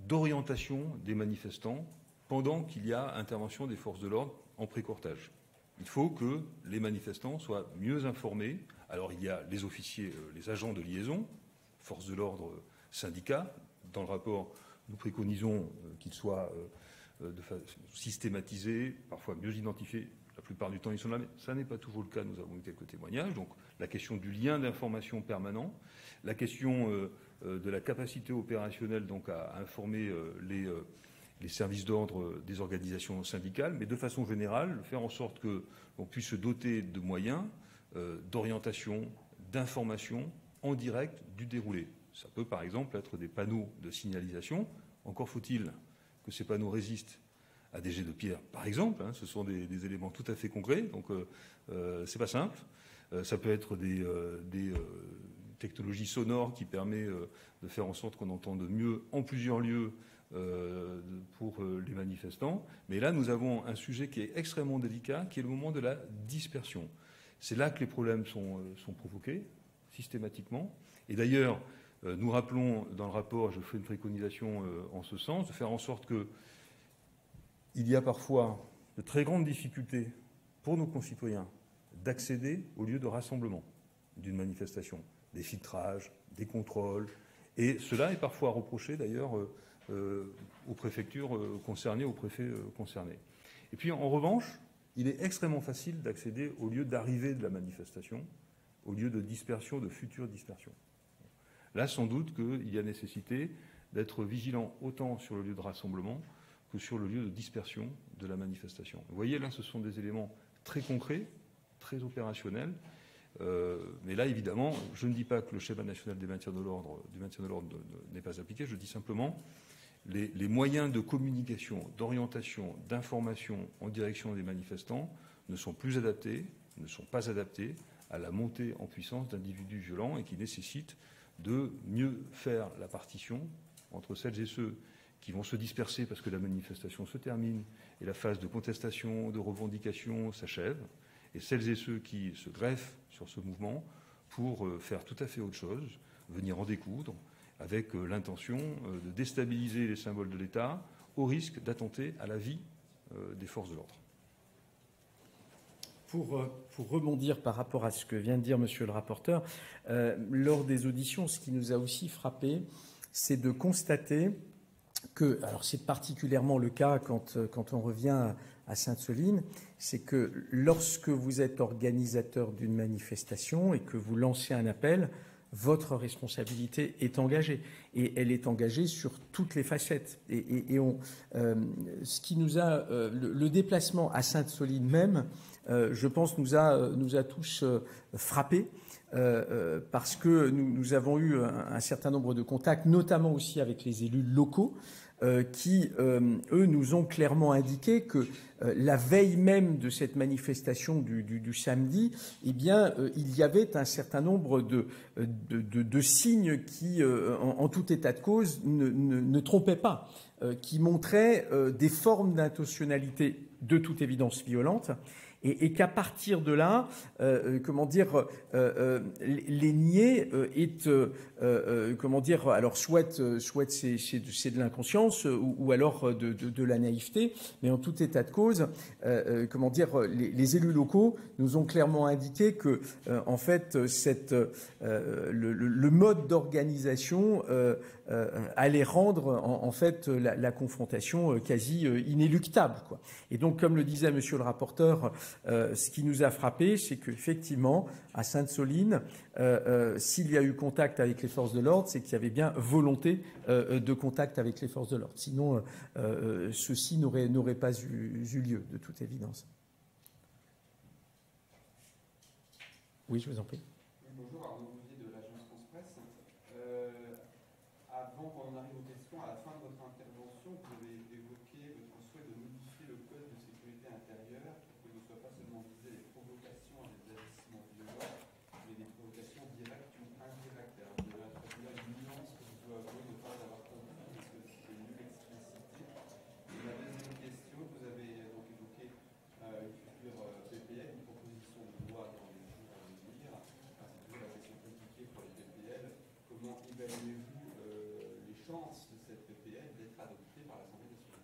d'orientation des manifestants pendant qu'il y a intervention des forces de l'ordre en pré-cortège. Il faut que les manifestants soient mieux informés. Alors il y a les officiers, les agents de liaison, forces de l'ordre, syndicats. Dans le rapport, nous préconisons qu'ils soient systématisés, parfois mieux identifiés. La plupart du temps, ils sont là, mais ça n'est pas toujours le cas. Nous avons eu quelques témoignages. Donc la question du lien d'information permanent, la question de la capacité opérationnelle donc à informer les services d'ordre des organisations syndicales, mais de façon générale, faire en sorte qu'on puisse se doter de moyens d'orientation, d'information en direct du déroulé. Ça peut par exemple être des panneaux de signalisation. Encore faut-il que ces panneaux résistent à des jets de pierre, par exemple. Hein, ce sont des éléments tout à fait concrets, donc c'est pas simple. Ça peut être des technologies sonores qui permettent de faire en sorte qu'on entende mieux en plusieurs lieux pour les manifestants. Mais là, nous avons un sujet qui est extrêmement délicat, qui est le moment de la dispersion. C'est là que les problèmes sont provoqués, systématiquement. Et d'ailleurs, nous rappelons dans le rapport, je fais une préconisation en ce sens, de faire en sorte que il y a parfois de très grandes difficultés pour nos concitoyens d'accéder au lieu de rassemblement d'une manifestation, des filtrages, des contrôles, et cela est parfois reproché d'ailleurs aux préfectures concernées, aux préfets concernés. Et puis en revanche, il est extrêmement facile d'accéder au lieu d'arrivée de la manifestation, au lieu de dispersion, de future dispersion. Là, sans doute qu'il y a nécessité d'être vigilant autant sur le lieu de rassemblement que sur le lieu de dispersion de la manifestation. Vous voyez, là, ce sont des éléments très concrets, très opérationnels. Mais là, évidemment, je ne dis pas que le schéma national du maintien de l'ordre n'est pas appliqué. Je dis simplement les moyens de communication, d'orientation, d'information en direction des manifestants ne sont plus adaptés, ne sont pas adaptés à la montée en puissance d'individus violents et qui nécessitent de mieux faire la partition entre celles et ceux qui vont se disperser parce que la manifestation se termine et la phase de contestation, de revendication s'achève, et celles et ceux qui se greffent sur ce mouvement pour faire tout à fait autre chose, venir en découdre, avec l'intention de déstabiliser les symboles de l'État au risque d'attenter à la vie des forces de l'ordre. Pour rebondir par rapport à ce que vient de dire Monsieur le rapporteur, lors des auditions, ce qui nous a aussi frappé, c'est de constater que, alors c'est particulièrement le cas quand on revient à Sainte-Soline, c'est que lorsque vous êtes organisateur d'une manifestation et que vous lancez un appel, votre responsabilité est engagée. Et elle est engagée sur toutes les facettes. Ce qui nous a... le déplacement à Sainte-Soline même, je pense, nous a tous frappés. Parce que nous avons eu un certain nombre de contacts, notamment aussi avec les élus locaux, qui, eux, nous ont clairement indiqué que la veille même de cette manifestation du samedi, eh bien, il y avait un certain nombre de signes qui, en tout état de cause, ne trompaient pas, qui montraient des formes d'intentionnalité de toute évidence violente. Et qu'à partir de là, les niais est, alors soit c'est de l'inconscience ou alors de la naïveté, mais en tout état de cause, les élus locaux nous ont clairement indiqué que, en fait, le mode d'organisation allait rendre en fait la confrontation quasi inéluctable, quoi. Et donc, comme le disait Monsieur le rapporteur, ce qui nous a frappé, c'est qu'effectivement, à Sainte-Soline, s'il y a eu contact avec les forces de l'ordre, c'est qu'il y avait bien volonté de contact avec les forces de l'ordre. Sinon, ceci n'aurait pas eu lieu, de toute évidence. Oui, je vous en prie. Bonjour, Arnaud Bouvier de l'agence France Presse. Avant qu'on en arrive aux questions, à la fin de votre intervention, vous avez évoqué votre souhait de modifier le code de sécurité intérieure pour que ne soient pas seulement visées les provocations à des agissements violents, mais des provocations directes ou indirectes. Alors, vous avez introduit là une nuance que je dois avouer ne pas avoir compris, parce que c'est mieux l'expliciter. Et la deuxième question, vous avez donc évoqué une future PPL, une proposition de loi dans les jours à venir. C'est toujours la question compliquée pour les PPL. Comment évaluez-vous les chances de cette PPL d'être adoptée par l'Assemblée nationale?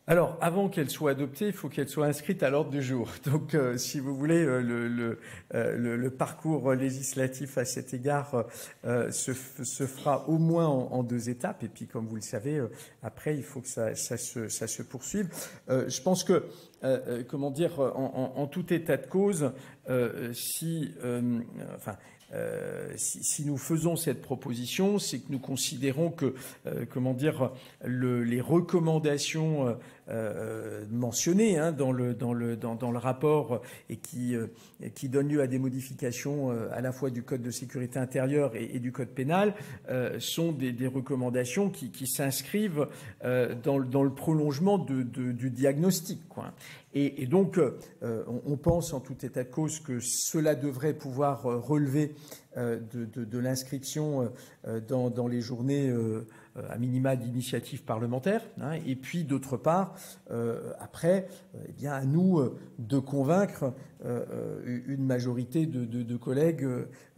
Alors, avant qu'elle soit adoptée, il faut qu'elle soit inscrite à l'ordre du jour. Donc, si vous voulez, le parcours législatif à cet égard se fera au moins en 2 étapes. Et puis, comme vous le savez, après, il faut que ça se poursuive. Je pense que, comment dire, en tout état de cause, si nous faisons cette proposition, c'est que nous considérons que, comment dire, les recommandations mentionnées dans le rapport et qui donnent lieu à des modifications à la fois du Code de sécurité intérieure et du Code pénal sont des recommandations qui s'inscrivent dans le prolongement du diagnostic, quoi. Et donc, on pense en tout état de cause que cela devrait pouvoir relever de l'inscription dans les journées à minima d'initiative parlementaire. Et puis, d'autre part, après, eh bien, à nous de convaincre une majorité de collègues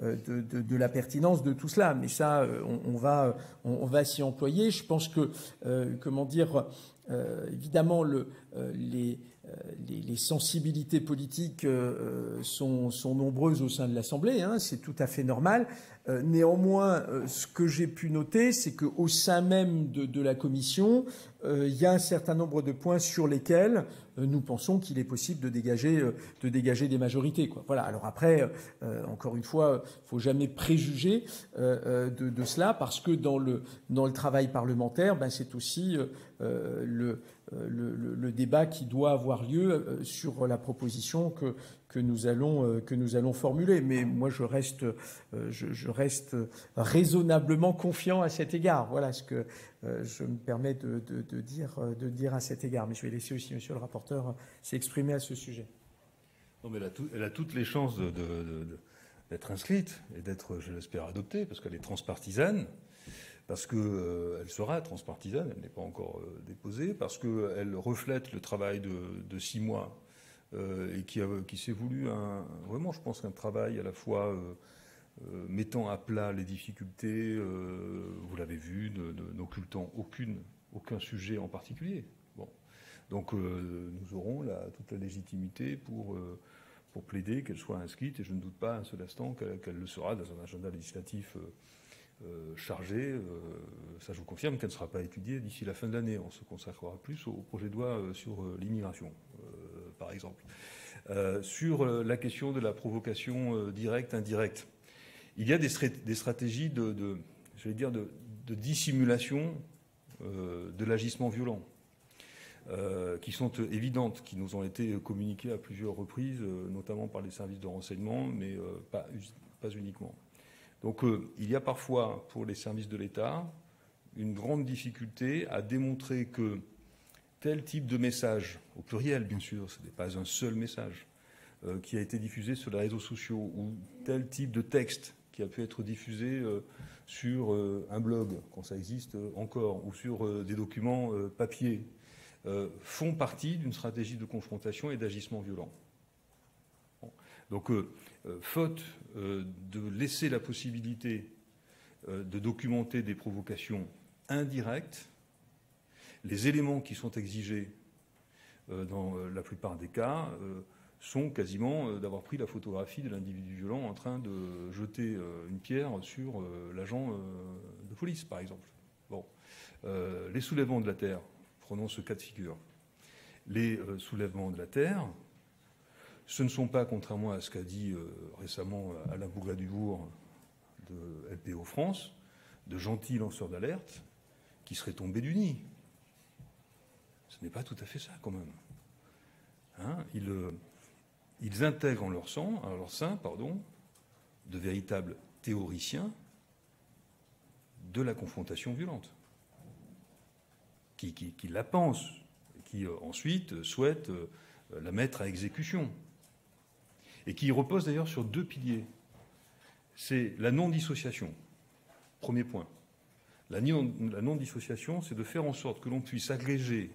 de la pertinence de tout cela. Mais ça, on va s'y employer. Je pense que, comment dire, évidemment, les sensibilités politiques sont nombreuses au sein de l'Assemblée, c'est tout à fait normal. Néanmoins, ce que j'ai pu noter, c'est qu'au sein même de la Commission, il y a un certain nombre de points sur lesquels nous pensons qu'il est possible de dégager des majorités, quoi. Voilà. Alors après, encore une fois, faut jamais préjuger de cela, parce que dans le travail parlementaire, c'est aussi le débat qui doit avoir lieu sur la proposition que nous allons formuler. Mais moi, je reste raisonnablement confiant à cet égard. Voilà ce que je me permets de dire à cet égard. Mais je vais laisser aussi Monsieur le rapporteur s'exprimer à ce sujet. Non, mais elle a toutes les chances d'être inscrite et d'être, je l'espère, adoptée, parce qu'elle est transpartisane, parce qu'elle sera transpartisane, elle n'est pas encore déposée, parce qu'elle reflète le travail de 6 mois et qui s'est voulu vraiment, je pense, un travail à la fois mettant à plat les difficultés, vous l'avez vu, n'occultant aucun sujet en particulier. Bon. Donc nous aurons toute la légitimité pour plaider qu'elle soit inscrite, et je ne doute pas un seul instant qu'elle le sera dans un agenda législatif chargé. Ça, je vous confirme qu'elle ne sera pas étudiée d'ici la fin de l'année. On se consacrera plus au projet de loi sur l'immigration, par exemple. Sur la question de la provocation directe, indirecte, il y a des stratégies de dissimulation de l'agissement violent qui sont évidentes, qui nous ont été communiquées à plusieurs reprises, notamment par les services de renseignement, mais pas uniquement. Donc il y a parfois, pour les services de l'État, une grande difficulté à démontrer que tel type de message, au pluriel bien sûr, ce n'est pas un seul message, qui a été diffusé sur les réseaux sociaux, ou tel type de texte qui a pu être diffusé sur un blog, quand ça existe encore, ou sur des documents papier, font partie d'une stratégie de confrontation et d'agissement violent. Bon. Donc, faute de laisser la possibilité de documenter des provocations indirectes, les éléments qui sont exigés dans la plupart des cas sont quasiment d'avoir pris la photographie de l'individu violent en train de jeter une pierre sur l'agent de police, par exemple. Bon. Les soulèvements de la terre, prenons ce cas de figure. Les soulèvements de la terre ce ne sont pas, contrairement à ce qu'a dit récemment Alain Bougradubourg de LPO France, de gentils lanceurs d'alerte qui seraient tombés du nid. Ce n'est pas tout à fait ça, quand même. Hein, ils intègrent en leur sein, de véritables théoriciens de la confrontation violente, qui la pensent, et qui ensuite souhaitent la mettre à exécution, et qui repose d'ailleurs sur 2 piliers. C'est la non-dissociation, premier point. La non-dissociation, c'est de faire en sorte que l'on puisse agréger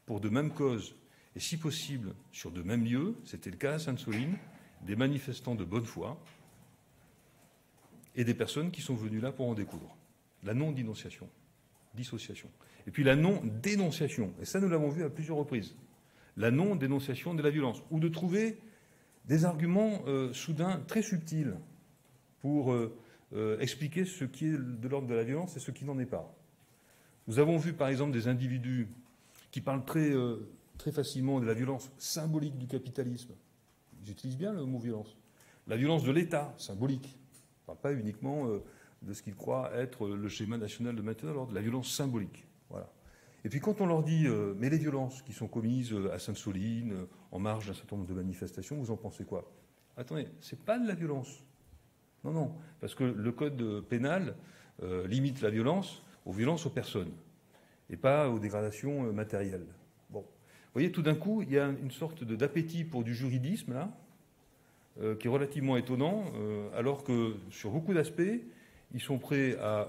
pour de mêmes causes, et si possible sur de mêmes lieux, c'était le cas à Sainte-Soline, des manifestants de bonne foi et des personnes qui sont venues là pour en découdre. La non-dissociation. Et puis la non-dénonciation, et ça nous l'avons vu à plusieurs reprises, la non-dénonciation de la violence, ou de trouver des arguments soudains très subtils pour expliquer ce qui est de l'ordre de la violence et ce qui n'en est pas. Nous avons vu par exemple des individus qui parlent très facilement de la violence symbolique du capitalisme. J'utilise bien le mot violence. La violence de l'État, symbolique. Enfin, pas uniquement de ce qu'ils croient être le schéma national de maintien de l'ordre, la violence symbolique. Voilà. Et puis quand on leur dit mais les violences qui sont commises à Sainte-Soline, en marge d'un certain nombre de manifestations, vous en pensez quoi? Attendez, c'est pas de la violence. Non, parce que le code pénal limite la violence aux violences aux personnes et pas aux dégradations matérielles. Bon, vous voyez, tout d'un coup, il y a une sorte d'appétit pour du juridisme là, qui est relativement étonnant, alors que sur beaucoup d'aspects, ils sont prêts à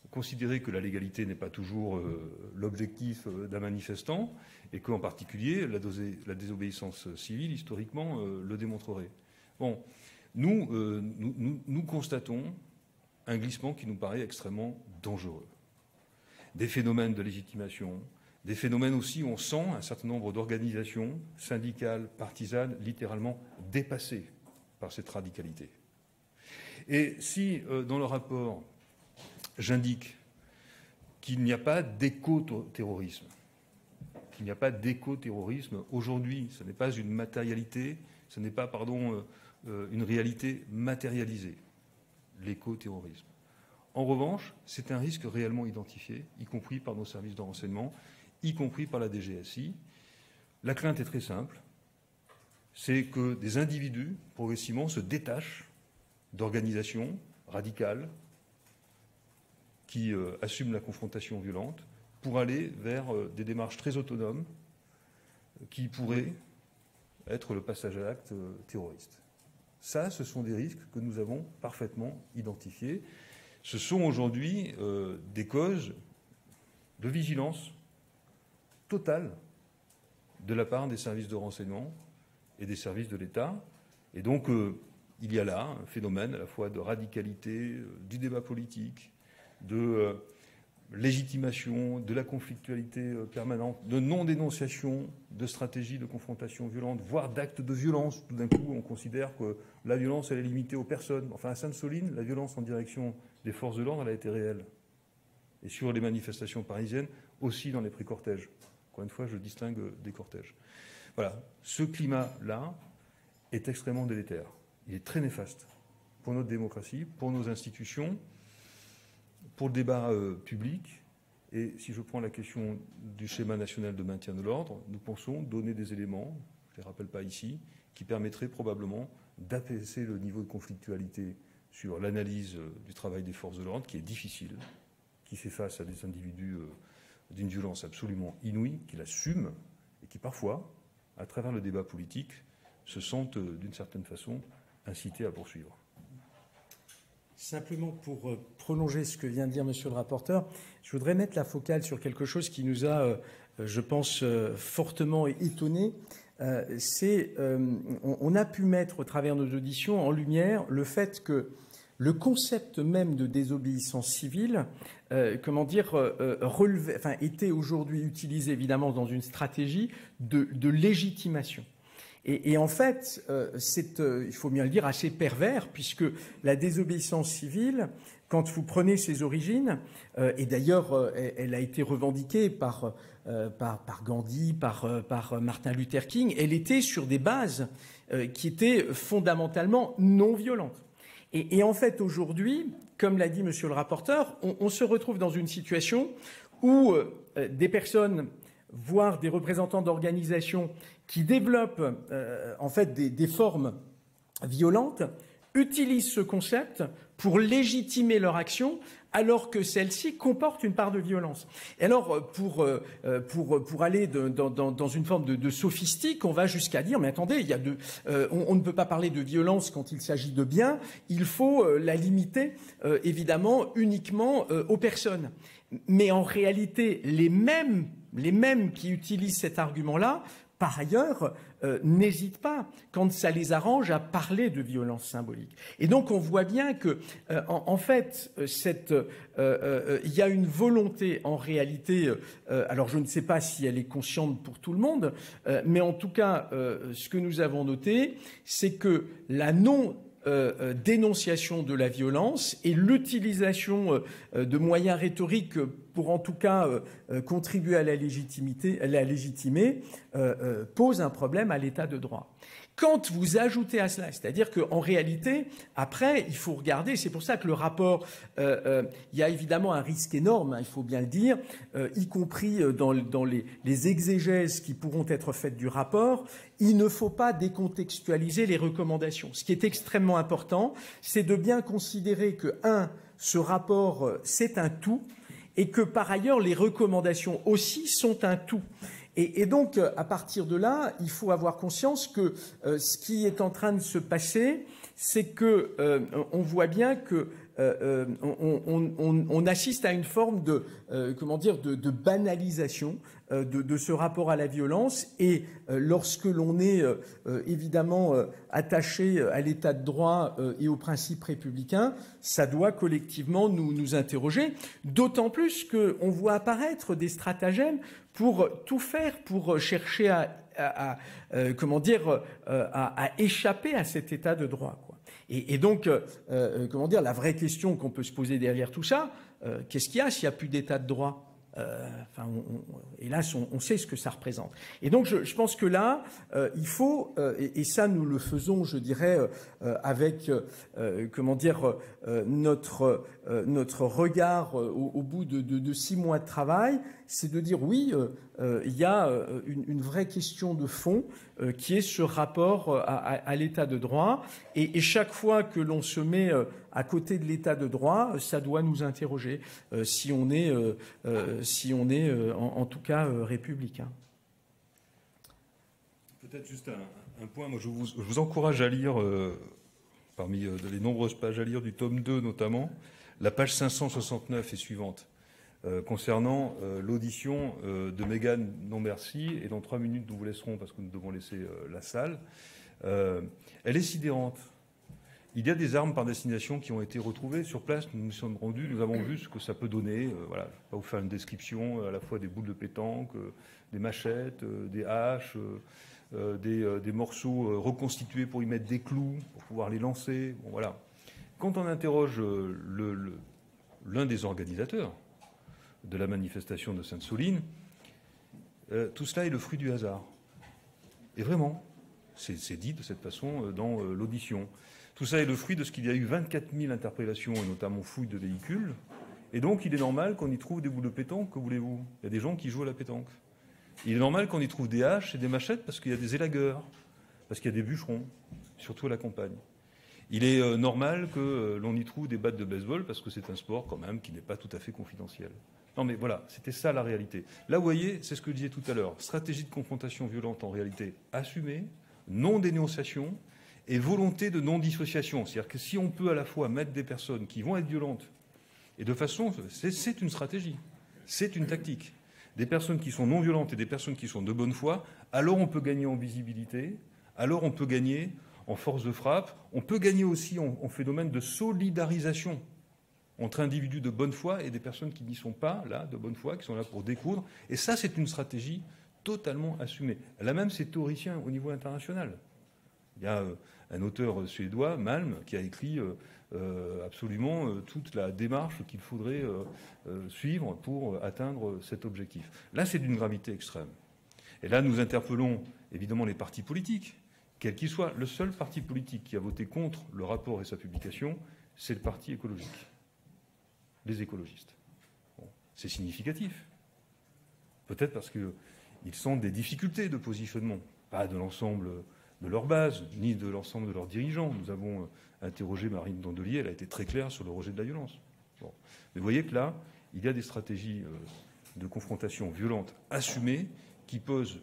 considérer que la légalité n'est pas toujours l'objectif d'un manifestant et qu'en particulier la désobéissance civile, historiquement, le démontrerait. Bon, nous constatons un glissement qui nous paraît extrêmement dangereux. Des phénomènes de légitimation, des phénomènes aussi où on sent un certain nombre d'organisations syndicales, partisanes, littéralement dépassées par cette radicalité. Et si, dans le rapport, j'indique qu'il n'y a pas d'éco-terrorisme, aujourd'hui, ce n'est pas une matérialité, ce n'est pas, une réalité matérialisée, l'éco-terrorisme. En revanche, c'est un risque réellement identifié, y compris par nos services de renseignement, y compris par la DGSI. La crainte est très simple, c'est que des individus, progressivement, se détachent d'organisations radicales qui assument la confrontation violente pour aller vers des démarches très autonomes qui pourraient être le passage à l'acte terroriste. Ça, ce sont des risques que nous avons parfaitement identifiés. Ce sont aujourd'hui des causes de vigilance totale de la part des services de renseignement et des services de l'État. Et donc, il y a là un phénomène à la fois de radicalité du débat politique, de légitimation, de la conflictualité permanente, de non-dénonciation, de stratégies de confrontation violente, voire d'actes de violence. Tout d'un coup, on considère que la violence, elle est limitée aux personnes. Enfin, à Sainte-Soline, la violence en direction des forces de l'ordre, elle a été réelle. Et sur les manifestations parisiennes, aussi dans les pré-cortèges. Encore une fois, je distingue des cortèges. Voilà. Ce climat-là est extrêmement délétère. Il est très néfaste pour notre démocratie, pour nos institutions, pour le débat public. Et si je prends la question du schéma national de maintien de l'ordre, nous pensons donner des éléments, je ne les rappelle pas ici, qui permettraient probablement d'apaiser le niveau de conflictualité sur l'analyse du travail des forces de l'ordre, qui est difficile, qui fait face à des individus d'une violence absolument inouïe, qui l'assument et qui parfois, à travers le débat politique, se sentent d'une certaine façon incités à poursuivre. Simplement pour prolonger ce que vient de dire Monsieur le rapporteur, je voudrais mettre la focale sur quelque chose qui nous a, je pense, fortement étonnés. On a pu mettre au travers de nos auditions en lumière le fait que le concept même de désobéissance civile, était aujourd'hui utilisé évidemment dans une stratégie de légitimation. Et en fait, c'est, il faut bien le dire, assez pervers, puisque la désobéissance civile, quand vous prenez ses origines, et d'ailleurs elle a été revendiquée par Gandhi, par Martin Luther King, elle était sur des bases qui étaient fondamentalement non violentes. Et en fait, aujourd'hui, comme l'a dit monsieur le rapporteur, on se retrouve dans une situation où des personnes, voire des représentants d'organisations qui développent en fait des formes violentes, utilisent ce concept pour légitimer leur action, alors que celle-ci comporte une part de violence. Et alors, pour aller dans une forme de sophistique, on va jusqu'à dire, mais attendez, on ne peut pas parler de violence quand il s'agit de biens, il faut la limiter, évidemment, uniquement aux personnes. Mais en réalité, les mêmes qui utilisent cet argument-là, par ailleurs, n'hésitent pas, quand ça les arrange, à parler de violence symbolique. Et donc, on voit bien que, en fait, il y a une volonté, en réalité, alors je ne sais pas si elle est consciente pour tout le monde, mais en tout cas, ce que nous avons noté, c'est que la dénonciation de la violence et l'utilisation de moyens rhétoriques pour en tout cas contribuer à la légitimer, pose un problème à l'état de droit. Quand vous ajoutez à cela, c'est-à-dire qu'en réalité, après, il faut regarder, c'est pour ça que le rapport, il y a évidemment un risque énorme, hein, il faut bien le dire, y compris dans les exégèses qui pourront être faites du rapport, il ne faut pas décontextualiser les recommandations. Ce qui est extrêmement important, c'est de bien considérer que, ce rapport, c'est un tout, et que par ailleurs, les recommandations aussi sont un tout. Et donc, à partir de là, il faut avoir conscience que ce qui est en train de se passer, c'est que on voit bien que on assiste à une forme de banalisation de ce rapport à la violence. Et lorsque l'on est évidemment attaché à l'état de droit et aux principes républicains, ça doit collectivement nous interroger. D'autant plus qu'on voit apparaître des stratagèmes pour tout faire pour chercher à échapper à cet état de droit, quoi. Et donc, la vraie question qu'on peut se poser derrière tout ça, qu'est-ce qu'il y a s'il n'y a plus d'état de droit ? Hélas, on sait ce que ça représente. Et donc, je pense que là, il faut, et ça nous le faisons, je dirais, avec, notre regard au bout de 6 mois de travail, c'est de dire oui, il y a une vraie question de fond qui est ce rapport à l'état de droit. Et chaque fois que l'on se met à côté de l'état de droit, ça doit nous interroger si on est en tout cas républicain. Peut-être juste un point. Moi, je vous encourage à lire, parmi les nombreuses pages à lire du tome 2 notamment, la page 569 et suivante, concernant l'audition de Mégane Nombercy. Et dans 3 minutes, nous vous laisserons parce que nous devons laisser la salle. Elle est sidérante. Il y a des armes par destination qui ont été retrouvées sur place. Nous nous sommes rendus, nous avons vu ce que ça peut donner. Voilà, je ne vais pas vous faire une description, à la fois des boules de pétanque, des machettes, des haches, des morceaux reconstitués pour y mettre des clous, pour pouvoir les lancer. Bon, voilà. Quand on interroge l'un des organisateurs de la manifestation de Sainte-Soline, tout cela est le fruit du hasard. Et vraiment, c'est dit de cette façon dans l'audition. Tout ça est le fruit de ce qu'il y a eu 24 000 interpellations, et notamment fouilles de véhicules. Et donc, il est normal qu'on y trouve des boules de pétanque, que voulez-vous ? Il y a des gens qui jouent à la pétanque. Il est normal qu'on y trouve des haches et des machettes parce qu'il y a des élagueurs, parce qu'il y a des bûcherons, surtout à la campagne. Il est normal que l'on y trouve des battes de baseball parce que c'est un sport quand même qui n'est pas tout à fait confidentiel. Non mais voilà, c'était ça la réalité. Là, vous voyez, c'est ce que je disais tout à l'heure. Stratégie de confrontation violente en réalité assumée, non-dénonciation et volonté de non-dissociation. C'est-à-dire que si on peut à la fois mettre des personnes qui vont être violentes, et de façon, c'est une stratégie, c'est une tactique, des personnes qui sont non violentes et des personnes qui sont de bonne foi, alors on peut gagner en visibilité, alors on peut gagner en force de frappe, on peut gagner aussi en phénomène de solidarisation entre individus de bonne foi et des personnes qui n'y sont pas là, de bonne foi, qui sont là pour découdre. Et ça, c'est une stratégie totalement assumée. Elle a même ses théoriciens au niveau international. Il y a un auteur suédois, Malm, qui a écrit absolument toute la démarche qu'il faudrait suivre pour atteindre cet objectif. Là, c'est d'une gravité extrême. Et là, nous interpellons évidemment les partis politiques, quels qu'ils soient. Le seul parti politique qui a voté contre le rapport et sa publication, c'est le parti écologique, les écologistes. Bon, c'est significatif. Peut-être parce qu'ils sentent des difficultés de positionnement, pas de l'ensemble de leur base, ni de l'ensemble de leurs dirigeants. Nous avons interrogé Marine Dandelier, elle a été très claire sur le rejet de la violence. Bon. Mais vous voyez que là, il y a des stratégies de confrontation violente assumées qui posent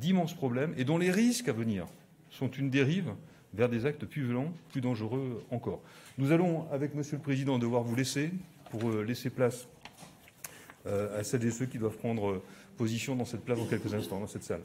d'immenses problèmes et dont les risques à venir sont une dérive vers des actes plus violents, plus dangereux encore. Nous allons, avec Monsieur le Président, devoir vous laisser pour laisser place à celles et ceux qui doivent prendre position dans cette place dans quelques instants, dans cette salle.